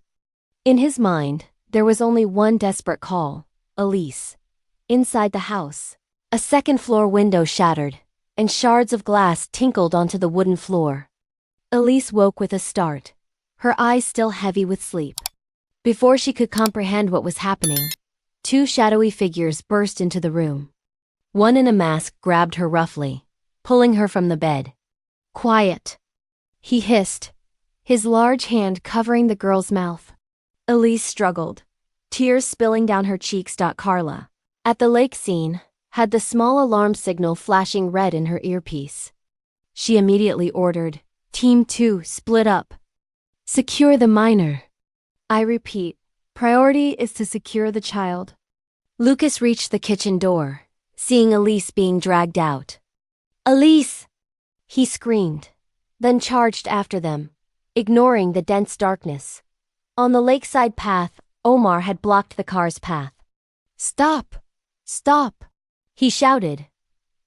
In his mind, there was only one desperate call, Elise. Inside the house, a second-floor window shattered, and shards of glass tinkled onto the wooden floor. Elise woke with a start, her eyes still heavy with sleep. Before she could comprehend what was happening, two shadowy figures burst into the room. One in a mask grabbed her roughly, pulling her from the bed. Quiet, he hissed, his large hand covering the girl's mouth. Elise struggled, tears spilling down her cheeks. Carla, at the lake scene, had the small alarm signal flashing red in her earpiece. She immediately ordered, Team 2, split up. Secure the minor. I repeat, priority is to secure the child. Lucas reached the kitchen door, seeing Elise being dragged out. Elise! He screamed, then charged after them, ignoring the dense darkness. On the lakeside path, Omar had blocked the car's path. Stop! Stop! He shouted,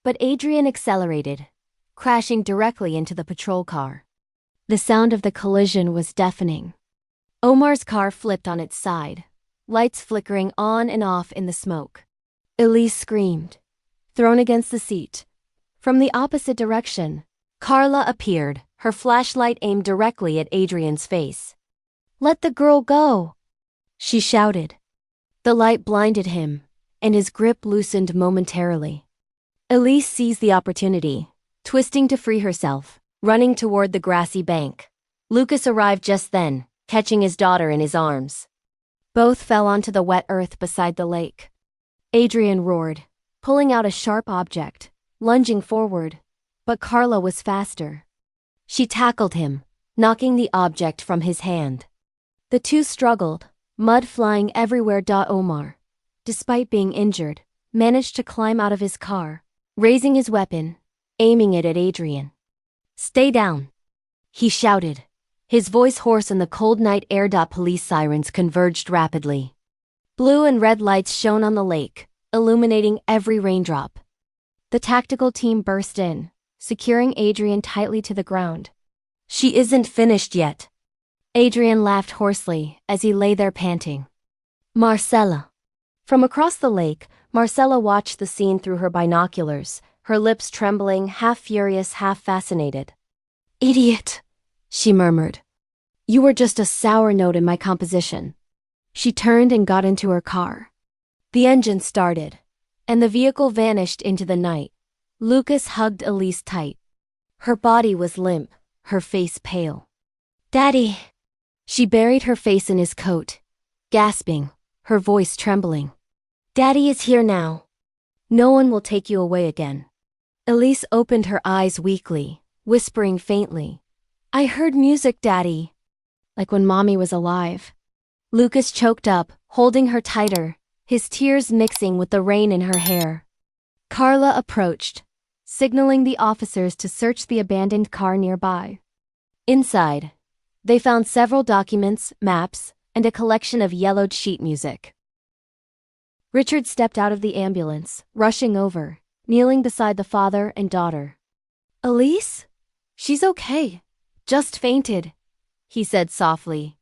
but Adrian accelerated, crashing directly into the patrol car. The sound of the collision was deafening. Omar's car flipped on its side, lights flickering on and off in the smoke. Elise screamed, thrown against the seat. From the opposite direction, Carla appeared, her flashlight aimed directly at Adrian's face. Let the girl go! She shouted. The light blinded him, and his grip loosened momentarily. Elise seized the opportunity, twisting to free herself, running toward the grassy bank. Lucas arrived just then, catching his daughter in his arms. Both fell onto the wet earth beside the lake. Adrian roared, pulling out a sharp object, lunging forward, but Carla was faster. She tackled him, knocking the object from his hand. The two struggled, mud flying everywhere. Omar, despite being injured, managed to climb out of his car, raising his weapon, aiming it at Adrian. Stay down, he shouted, his voice hoarse in the cold night air. Police sirens converged rapidly. Blue and red lights shone on the lake, illuminating every raindrop. The tactical team burst in, securing Adrian tightly to the ground. She isn't finished yet. Adrian laughed hoarsely as he lay there panting. Marcella. From across the lake, Marcella watched the scene through her binoculars, her lips trembling, half furious, half fascinated. Idiot, she murmured. You were just a sour note in my composition. She turned and got into her car. The engine started, and the vehicle vanished into the night. Lucas hugged Elise tight. Her body was limp, her face pale. Daddy! She buried her face in his coat, gasping, her voice trembling. Daddy is here now. No one will take you away again. Elise opened her eyes weakly, whispering faintly, I heard music, Daddy. Like when Mommy was alive. Lucas choked up, holding her tighter, his tears mixing with the rain in her hair. Carla approached, signaling the officers to search the abandoned car nearby. Inside, they found several documents, maps, and a collection of yellowed sheet music. Richard stepped out of the ambulance, rushing over, kneeling beside the father and daughter. Elise? She's okay. Just fainted, he said softly,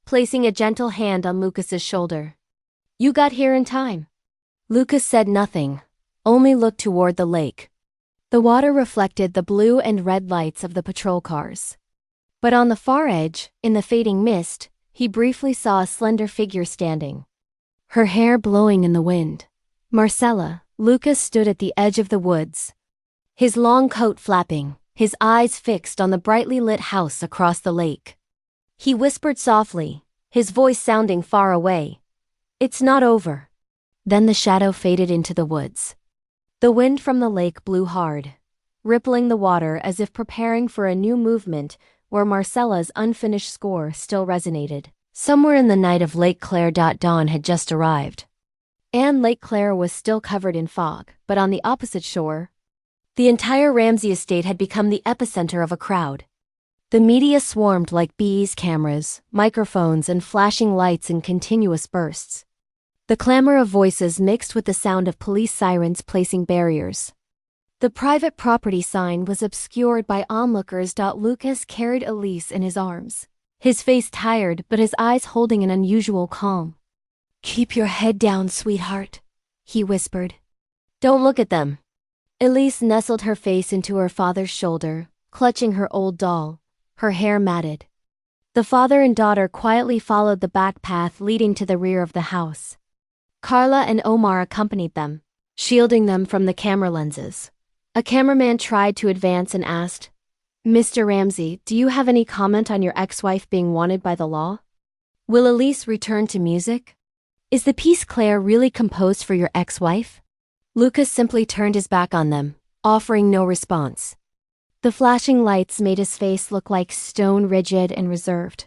placing a gentle hand on Lucas's shoulder. You got here in time. Lucas said nothing, only looked toward the lake. The water reflected the blue and red lights of the patrol cars. But on the far edge, in the fading mist, he briefly saw a slender figure standing. Her hair blowing in the wind. Marcella. Lucas stood at the edge of the woods, his long coat flapping, his eyes fixed on the brightly lit house across the lake. He whispered softly, his voice sounding far away. It's not over. Then the shadow faded into the woods. The wind from the lake blew hard, rippling the water as if preparing for a new movement where Marcella's unfinished score still resonated. Somewhere in the night of Lake Claire. Dawn had just arrived. And Lake Claire was still covered in fog, but on the opposite shore, the entire Ramsey estate had become the epicenter of a crowd. The media swarmed like bees, cameras, microphones, and flashing lights in continuous bursts. The clamor of voices mixed with the sound of police sirens placing barriers. The private property sign was obscured by onlookers. Lucas carried Elise in his arms, his face tired but his eyes holding an unusual calm. Keep your head down, sweetheart, he whispered. Don't look at them. Elise nestled her face into her father's shoulder, clutching her old doll, her hair matted. The father and daughter quietly followed the back path leading to the rear of the house. Carla and Omar accompanied them, shielding them from the camera lenses. A cameraman tried to advance and asked, Mr. Ramsey, do you have any comment on your ex-wife being wanted by the law? Will Elise return to music? Is the piece Claire really composed for your ex-wife? Lucas simply turned his back on them, offering no response. The flashing lights made his face look like stone, rigid and reserved.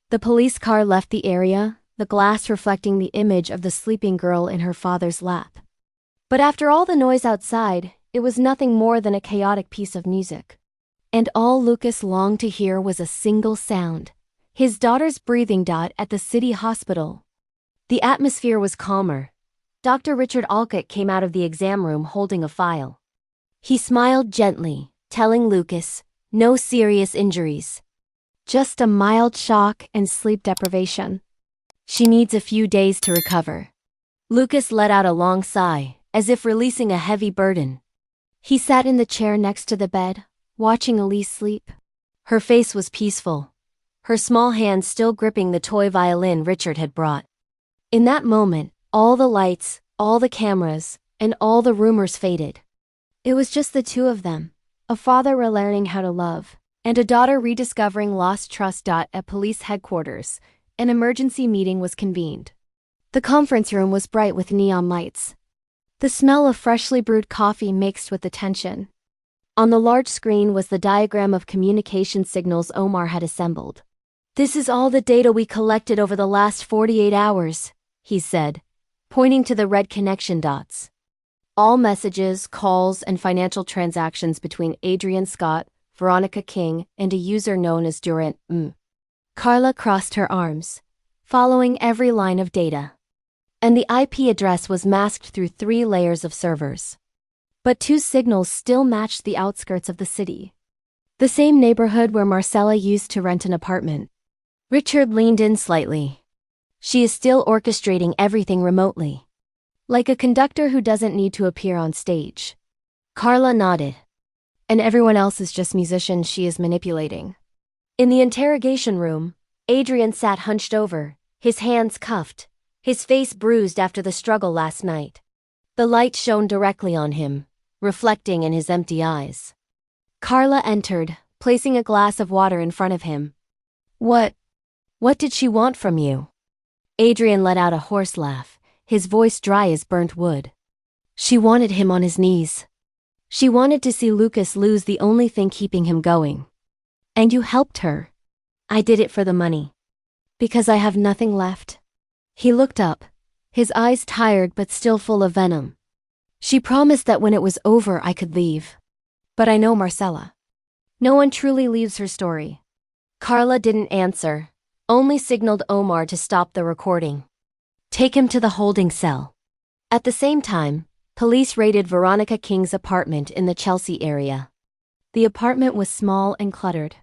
The police car left the area, the glass reflecting the image of the sleeping girl in her father's lap. But after all the noise outside, it was nothing more than a chaotic piece of music. And all Lucas longed to hear was a single sound, his daughter's breathing. At the city hospital, the atmosphere was calmer. Dr. Richard Alcott came out of the exam room holding a file. He smiled gently, telling Lucas, no serious injuries. Just a mild shock and sleep deprivation. She needs a few days to recover. Lucas let out a long sigh, as if releasing a heavy burden. He sat in the chair next to the bed, watching Elise sleep. Her face was peaceful, her small hands still gripping the toy violin Richard had brought. In that moment, all the lights, all the cameras, and all the rumors faded. It was just the two of them, a father relearning how to love, and a daughter rediscovering lost trust. At police headquarters, an emergency meeting was convened. The conference room was bright with neon lights. The smell of freshly brewed coffee mixed with the tension. On the large screen was the diagram of communication signals Omar had assembled. This is all the data we collected over the last 48 hours, he said, pointing to the red connection dots. All messages, calls, and financial transactions between Adrian Scott, Veronica King, and a user known as Durant. Carla crossed her arms, following every line of data. And the IP address was masked through 3 layers of servers. But 2 signals still matched the outskirts of the city. The same neighborhood where Marcella used to rent an apartment. Richard leaned in slightly. She is still orchestrating everything remotely. Like a conductor who doesn't need to appear on stage. Carla nodded. And everyone else is just musicians she is manipulating. In the interrogation room, Adrian sat hunched over, his hands cuffed, his face bruised after the struggle last night. The light shone directly on him, reflecting in his empty eyes. Carla entered, placing a glass of water in front of him. What did she want from you? Adrian let out a hoarse laugh, his voice dry as burnt wood. She wanted him on his knees. She wanted to see Lucas lose the only thing keeping him going. And you helped her. I did it for the money. Because I have nothing left. He looked up, his eyes tired but still full of venom. She promised that when it was over I could leave. But I know Marcella. No one truly leaves her story. Carla didn't answer, only signaled Omar to stop the recording. Take him to the holding cell. At the same time, police raided Veronica King's apartment in the Chelsea area. The apartment was small and cluttered.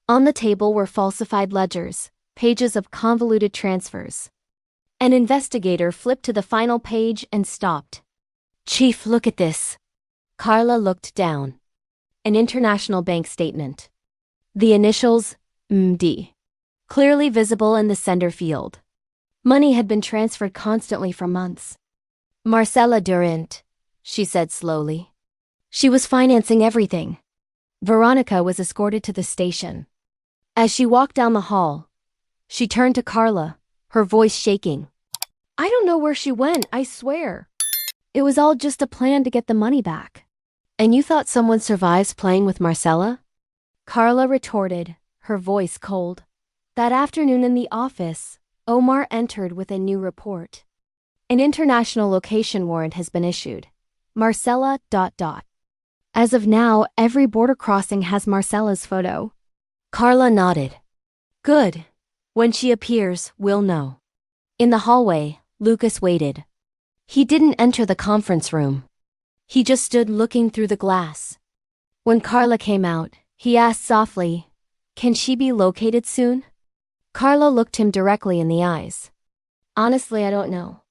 On the table were falsified ledgers, pages of convoluted transfers. An investigator flipped to the final page and stopped. Chief, look at this. Carla looked down. An international bank statement. The initials, MD. Clearly visible in the sender field. Money had been transferred constantly for months. Marcella Durant, she said slowly. She was financing everything. Veronica was escorted to the station. As she walked down the hall, she turned to Carla, her voice shaking. I don't know where she went, I swear. It was all just a plan to get the money back. And you thought someone survives playing with Marcella? Carla retorted, her voice cold. That afternoon in the office, Omar entered with a new report. An international location warrant has been issued. Marcella... As of now, every border crossing has Marcella's photo. Carla nodded. Good. When she appears, we'll know. In the hallway, Lucas waited. He didn't enter the conference room. He just stood looking through the glass. When Carla came out, he asked softly, Can she be located soon? Carla looked him directly in the eyes. Honestly, I don't know.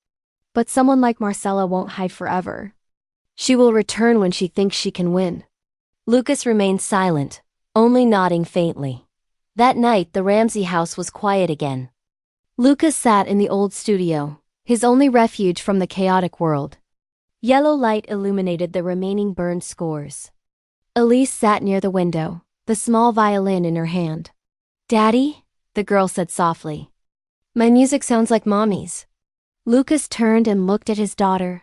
But someone like Marcella won't hide forever. She will return when she thinks she can win. Lucas remained silent, only nodding faintly. That night, the Ramsey house was quiet again. Lucas sat in the old studio, his only refuge from the chaotic world. Yellow light illuminated the remaining burned scores. Elise sat near the window, the small violin in her hand. Daddy? The girl said softly. My music sounds like Mommy's. Lucas turned and looked at his daughter.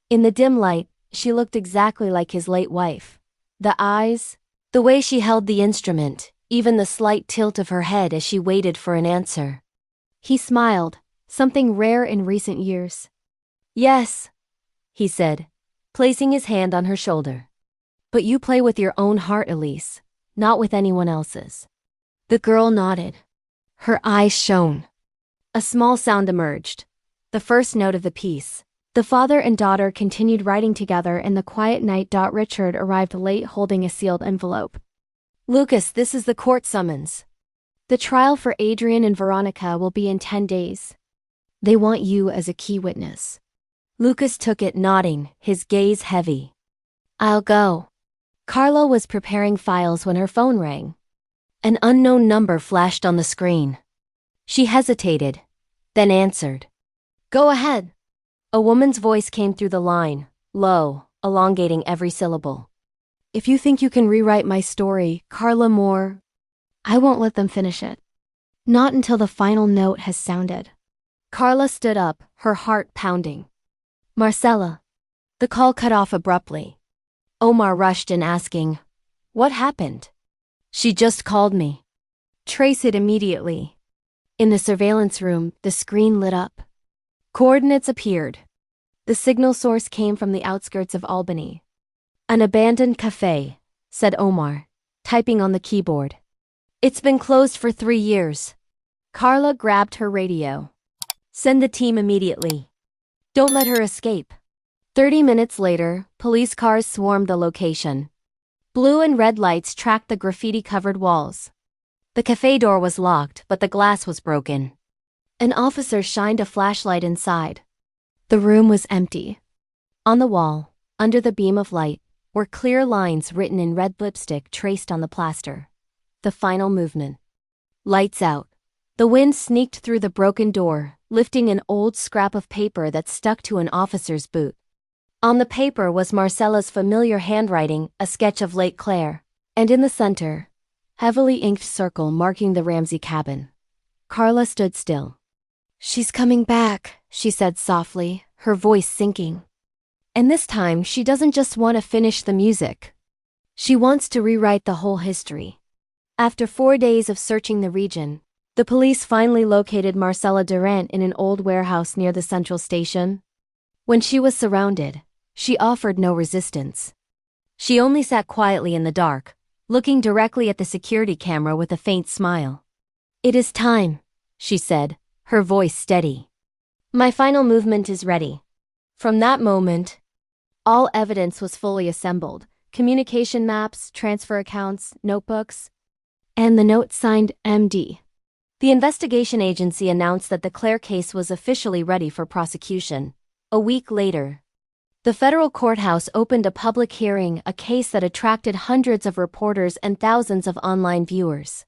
In the dim light, she looked exactly like his late wife. The eyes, the way she held the instrument, even the slight tilt of her head as she waited for an answer. He smiled, something rare in recent years. Yes, he said, placing his hand on her shoulder. But you play with your own heart, Elise, not with anyone else's. The girl nodded. Her eyes shone. A small sound emerged. The first note of the piece. The father and daughter continued writing together in the quiet night. Richard arrived late holding a sealed envelope. Lucas, this is the court summons. The trial for Adrian and Veronica will be in 10 days. They want you as a key witness. Lucas took it, nodding, his gaze heavy. I'll go. Carla was preparing files when her phone rang. An unknown number flashed on the screen. She hesitated, then answered. Go ahead. A woman's voice came through the line, low, elongating every syllable. If you think you can rewrite my story, Carla Moore, I won't let them finish it. Not until the final note has sounded. Carla stood up, her heart pounding. Marcella. The call cut off abruptly. Omar rushed in asking, What happened? She just called me. Trace it immediately. In the surveillance room, the screen lit up. Coordinates appeared. The signal source came from the outskirts of Albany. An abandoned cafe, said Omar, typing on the keyboard. It's been closed for 3 years. Carla grabbed her radio. Send the team immediately. Don't let her escape. 30 minutes later, police cars swarmed the location. Blue and red lights tracked the graffiti-covered walls. The cafe door was locked, but the glass was broken. An officer shined a flashlight inside. The room was empty. On the wall, under the beam of light, were clear lines written in red lipstick traced on the plaster. The final movement. Lights out. The wind sneaked through the broken door, lifting an old scrap of paper that stuck to an officer's boot. On the paper was Marcella's familiar handwriting, a sketch of Lake Claire, and in the center, heavily inked circle marking the Ramsey cabin. Carla stood still. She's coming back, she said softly, her voice sinking. And this time, she doesn't just want to finish the music. She wants to rewrite the whole history. After 4 days of searching the region, the police finally located Marcella Durant in an old warehouse near the central station. When she was surrounded, she offered no resistance. She only sat quietly in the dark, looking directly at the security camera with a faint smile. "It is time," she said, her voice steady. "My final movement is ready." From that moment, all evidence was fully assembled: communication maps, transfer accounts, notebooks, and the note signed MD. The investigation agency announced that the Claire case was officially ready for prosecution. A week later, the federal courthouse opened a public hearing, a case that attracted hundreds of reporters and thousands of online viewers.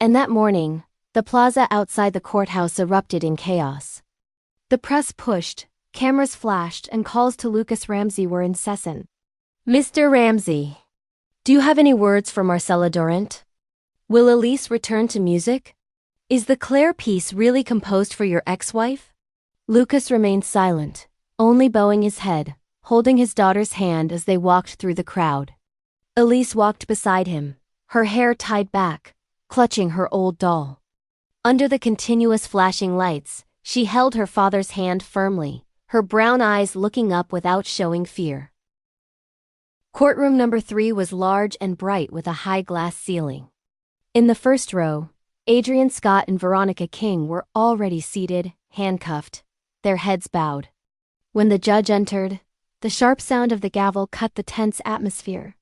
And that morning, the plaza outside the courthouse erupted in chaos. The press pushed, cameras flashed, and calls to Lucas Ramsey were incessant. "Mr. Ramsey, do you have any words for Marcella Durant? Will Elise return to music? Is the Claire piece really composed for your ex-wife?" Lucas remained silent, only bowing his head, holding his daughter's hand as they walked through the crowd. Elise walked beside him, her hair tied back, clutching her old doll. Under the continuous flashing lights, she held her father's hand firmly, her brown eyes looking up without showing fear. Courtroom number 3 was large and bright with a high glass ceiling. In the first row, Adrian Scott and Veronica King were already seated, handcuffed, their heads bowed. When the judge entered, the sharp sound of the gavel cut the tense atmosphere.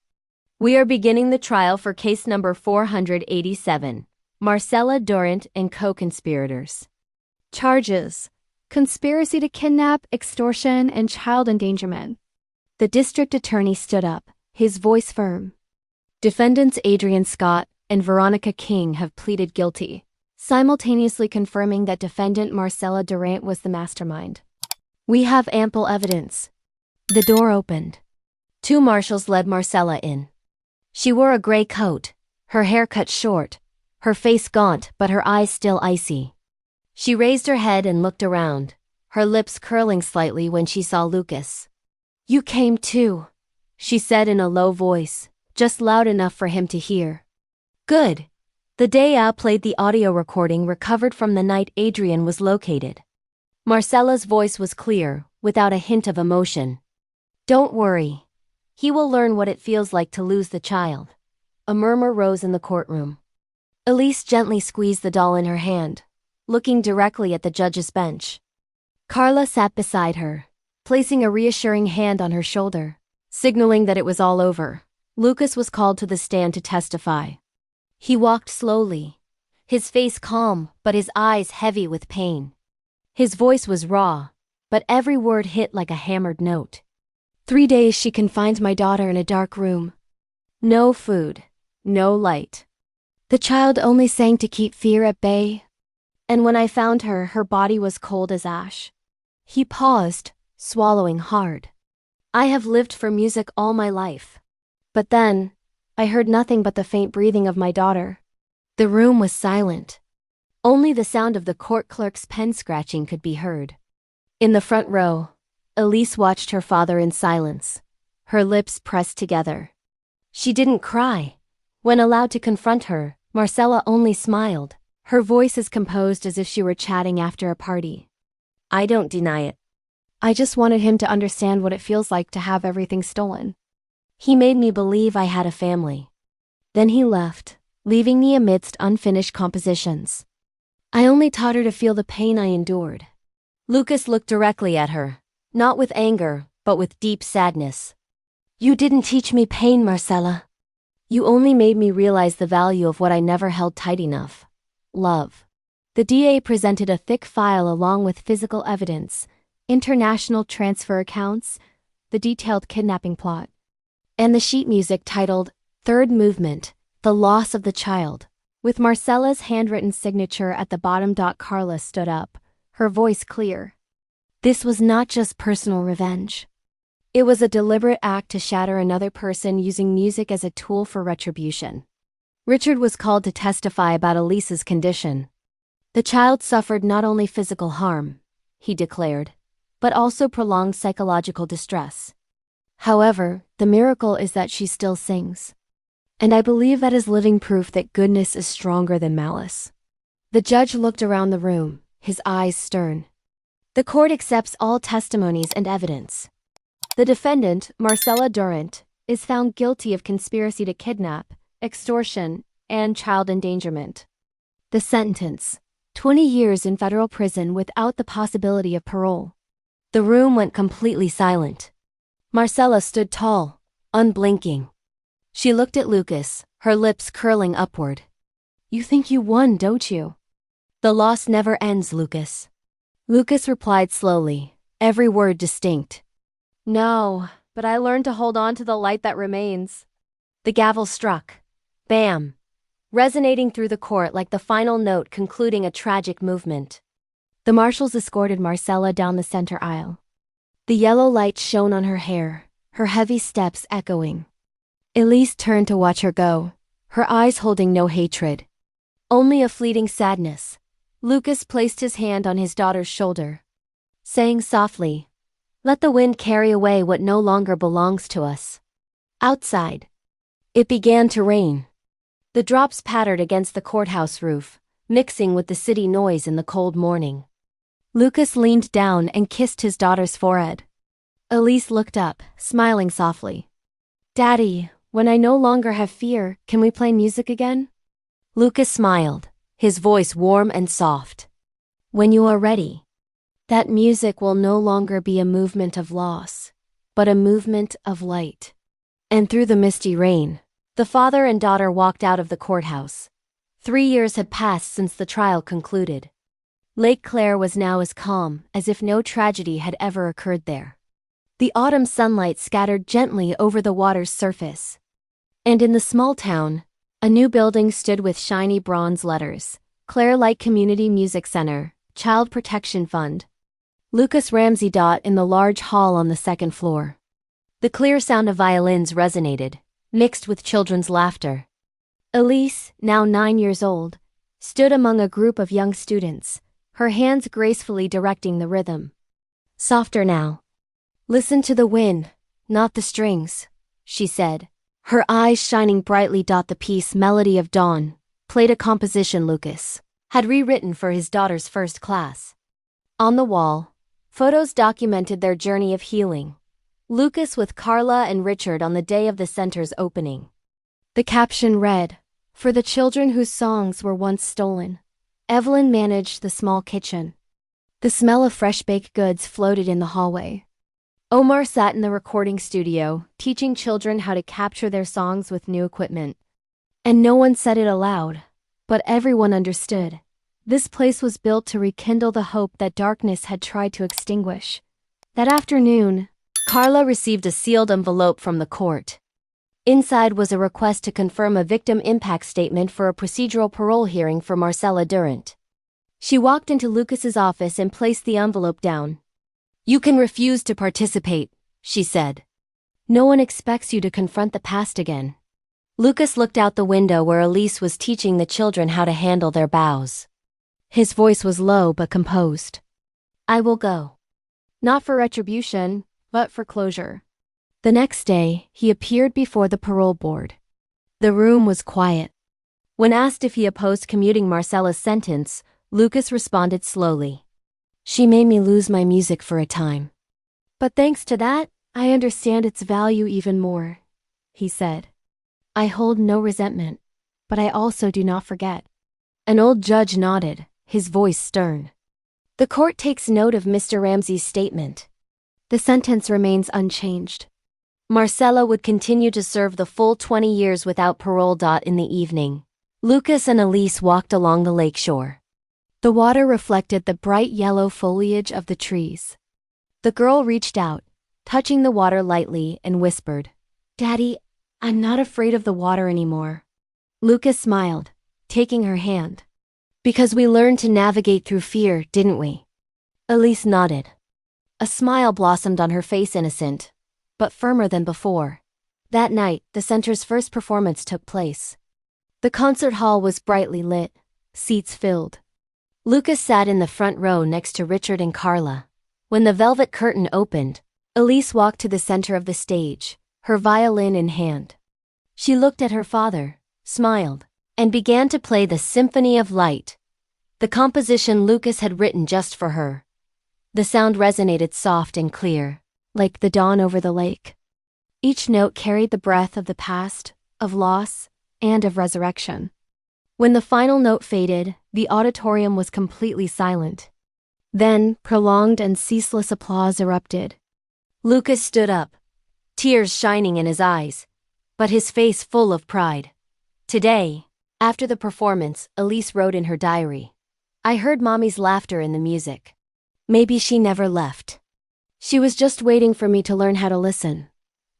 "We are beginning the trial for case number 487, Marcella Durant and co-conspirators. Charges: conspiracy to kidnap, extortion, and child endangerment." The district attorney stood up, his voice firm. Defendants Adrian Scott and Veronica King have pleaded guilty, simultaneously confirming that defendant Marcella Durant was the mastermind. "We have ample evidence." The door opened. 2 marshals led Marcella in. She wore a gray coat, her hair cut short, her face gaunt but her eyes still icy. She raised her head and looked around, her lips curling slightly when she saw Lucas. "You came too," she said in a low voice, just loud enough for him to hear. "Good." The DA played the audio recording recovered from the night Adrian was located. Marcella's voice was clear, without a hint of emotion. "Don't worry. He will learn what it feels like to lose the child." A murmur rose in the courtroom. Elise gently squeezed the doll in her hand, looking directly at the judge's bench. Carla sat beside her, placing a reassuring hand on her shoulder, signaling that it was all over. Lucas was called to the stand to testify. He walked slowly, his face calm but his eyes heavy with pain. His voice was raw, but every word hit like a hammered note. 3 days she confined my daughter in a dark room. No food, no light. The child only sang to keep fear at bay. And when I found her, her body was cold as ash." He paused, swallowing hard. "I have lived for music all my life. But then, I heard nothing but the faint breathing of my daughter." The room was silent. Only the sound of the court clerk's pen scratching could be heard. In the front row, Elise watched her father in silence, her lips pressed together. She didn't cry. When allowed to confront her, Marcella only smiled, her voice as composed as if she were chatting after a party. "I don't deny it. I just wanted him to understand what it feels like to have everything stolen. He made me believe I had a family. Then he left, leaving me amidst unfinished compositions. I only taught her to feel the pain I endured." Lucas looked directly at her, not with anger, but with deep sadness. "You didn't teach me pain, Marcella. You only made me realize the value of what I never held tight enough: love." The DA presented a thick file along with physical evidence, international transfer accounts, the detailed kidnapping plot, and the sheet music titled "Third Movement, The Loss of the Child," with Marcella's handwritten signature at the bottom. Carla stood up, her voice clear. This was not just personal revenge. It was a deliberate act to shatter another person using music as a tool for retribution. Richard was called to testify about Elise's condition. "The child suffered not only physical harm," he declared, but also prolonged psychological distress. However, the miracle is that she still sings. And I believe that is living proof that goodness is stronger than malice. The judge looked around the room, his eyes stern. The court accepts all testimonies and evidence. The defendant, Marcella Durant, is found guilty of conspiracy to kidnap, extortion, and child endangerment. The sentence: 20 years in federal prison without the possibility of parole. The room went completely silent. Marcella stood tall, unblinking. She looked at Lucas, her lips curling upward. "You think you won, don't you?" "The loss never ends, Lucas." Lucas replied slowly, every word distinct. "No, but I learned to hold on to the light that remains." The gavel struck. Bam! Resonating through the court like the final note concluding a tragic movement. The marshals escorted Marcella down the center aisle. The yellow light shone on her hair, her heavy steps echoing. Elise turned to watch her go, her eyes holding no hatred, only a fleeting sadness. Lucas placed his hand on his daughter's shoulder, saying softly, "Let the wind carry away what no longer belongs to us." Outside, it began to rain. The drops pattered against the courthouse roof, mixing with the city noise in the cold morning. Lucas leaned down and kissed his daughter's forehead. Elise looked up, smiling softly. "Daddy, when I no longer have fear, can we play music again?" Lucas smiled, his voice warm and soft. "When you are ready. That music will no longer be a movement of loss, but a movement of light." And through the misty rain, the father and daughter walked out of the courthouse. 3 years had passed since the trial concluded. Lake Claire was now as calm as if no tragedy had ever occurred there. The autumn sunlight scattered gently over the water's surface. And in the small town, a new building stood with shiny bronze letters: Claire Lake Community Music Center, Child Protection Fund. Lucas Ramsey in the large hall on the second floor. The clear sound of violins resonated, mixed with children's laughter. Elise, now 9 years old, stood among a group of young students, her hands gracefully directing the rhythm. "Softer now. Listen to the wind, not the strings," she said, her eyes shining brightly. The piece Melody of Dawn played a composition Lucas had rewritten for his daughter's first class. On the wall, photos documented their journey of healing. Lucas with Carla and Richard on the day of the center's opening. The caption read, "For the children whose songs were once stolen." Evelyn managed the small kitchen. The smell of fresh baked goods floated in the hallway. Omar sat in the recording studio, teaching children how to capture their songs with new equipment. And no one said it aloud, but everyone understood. This place was built to rekindle the hope that darkness had tried to extinguish. That afternoon, Carla received a sealed envelope from the court. Inside was a request to confirm a victim impact statement for a procedural parole hearing for Marcella Durant. She walked into Lucas's office and placed the envelope down. "You can refuse to participate," she said. "No one expects you to confront the past again." Lucas looked out the window where Elise was teaching the children how to handle their bows. His voice was low but composed. "I will go. Not for retribution, but for closure." The next day, he appeared before the parole board. The room was quiet. When asked if he opposed commuting Marcella's sentence, Lucas responded slowly. "She made me lose my music for a time. But thanks to that, I understand its value even more," he said. "I hold no resentment, but I also do not forget." An old judge nodded, his voice stern. "The court takes note of Mr. Ramsey's statement. The sentence remains unchanged." Marcella would continue to serve the full 20 years without parole. In the evening, Lucas and Elise walked along the lakeshore. The water reflected the bright yellow foliage of the trees. The girl reached out, touching the water lightly, and whispered, "Daddy, I'm not afraid of the water anymore." Lucas smiled, taking her hand. "Because we learned to navigate through fear, didn't we?" Elise nodded. A smile blossomed on her face, innocent, but firmer than before. That night, the center's first performance took place. The concert hall was brightly lit, seats filled. Lucas sat in the front row next to Richard and Carla, When the velvet curtain opened, Elise walked to the center of the stage, her violin in hand. She looked at her father, smiled, and began to play the Symphony of Light, the composition Lucas had written just for her. The sound resonated soft and clear, like the dawn over the lake. Each note carried the breath of the past, of loss, and of resurrection. When the final note faded, the auditorium was completely silent. Then, prolonged and ceaseless applause erupted. Lucas stood up, tears shining in his eyes, but his face full of pride. Today, after the performance, Elise wrote in her diary, "I heard Mommy's laughter in the music. Maybe she never left. She was just waiting for me to learn how to listen."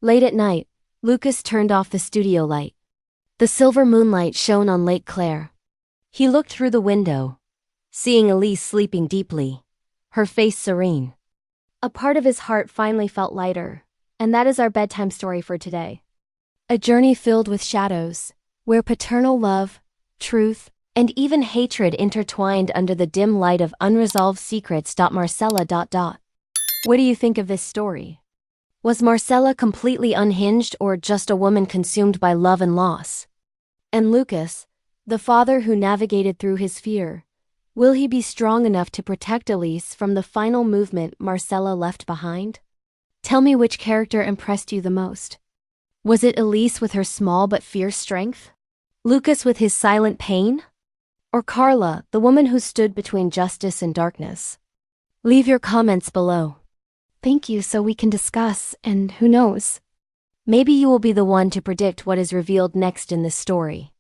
Late at night, Lucas turned off the studio light. The silver moonlight shone on Lake Claire. He looked through the window, seeing Elise sleeping deeply, her face serene. A part of his heart finally felt lighter, and that is our bedtime story for today. A journey filled with shadows, where paternal love, truth, and even hatred intertwined under the dim light of unresolved secrets. Marcella. What do you think of this story? Was Marcella completely unhinged or just a woman consumed by love and loss? And Lucas, the father who navigated through his fear, will he be strong enough to protect Elise from the final movement Marcella left behind? Tell me which character impressed you the most. Was it Elise with her small but fierce strength? Lucas with his silent pain? Or Carla, the woman who stood between justice and darkness? Leave your comments below. Thank you, so we can discuss, and who knows? Maybe you will be the one to predict what is revealed next in this story.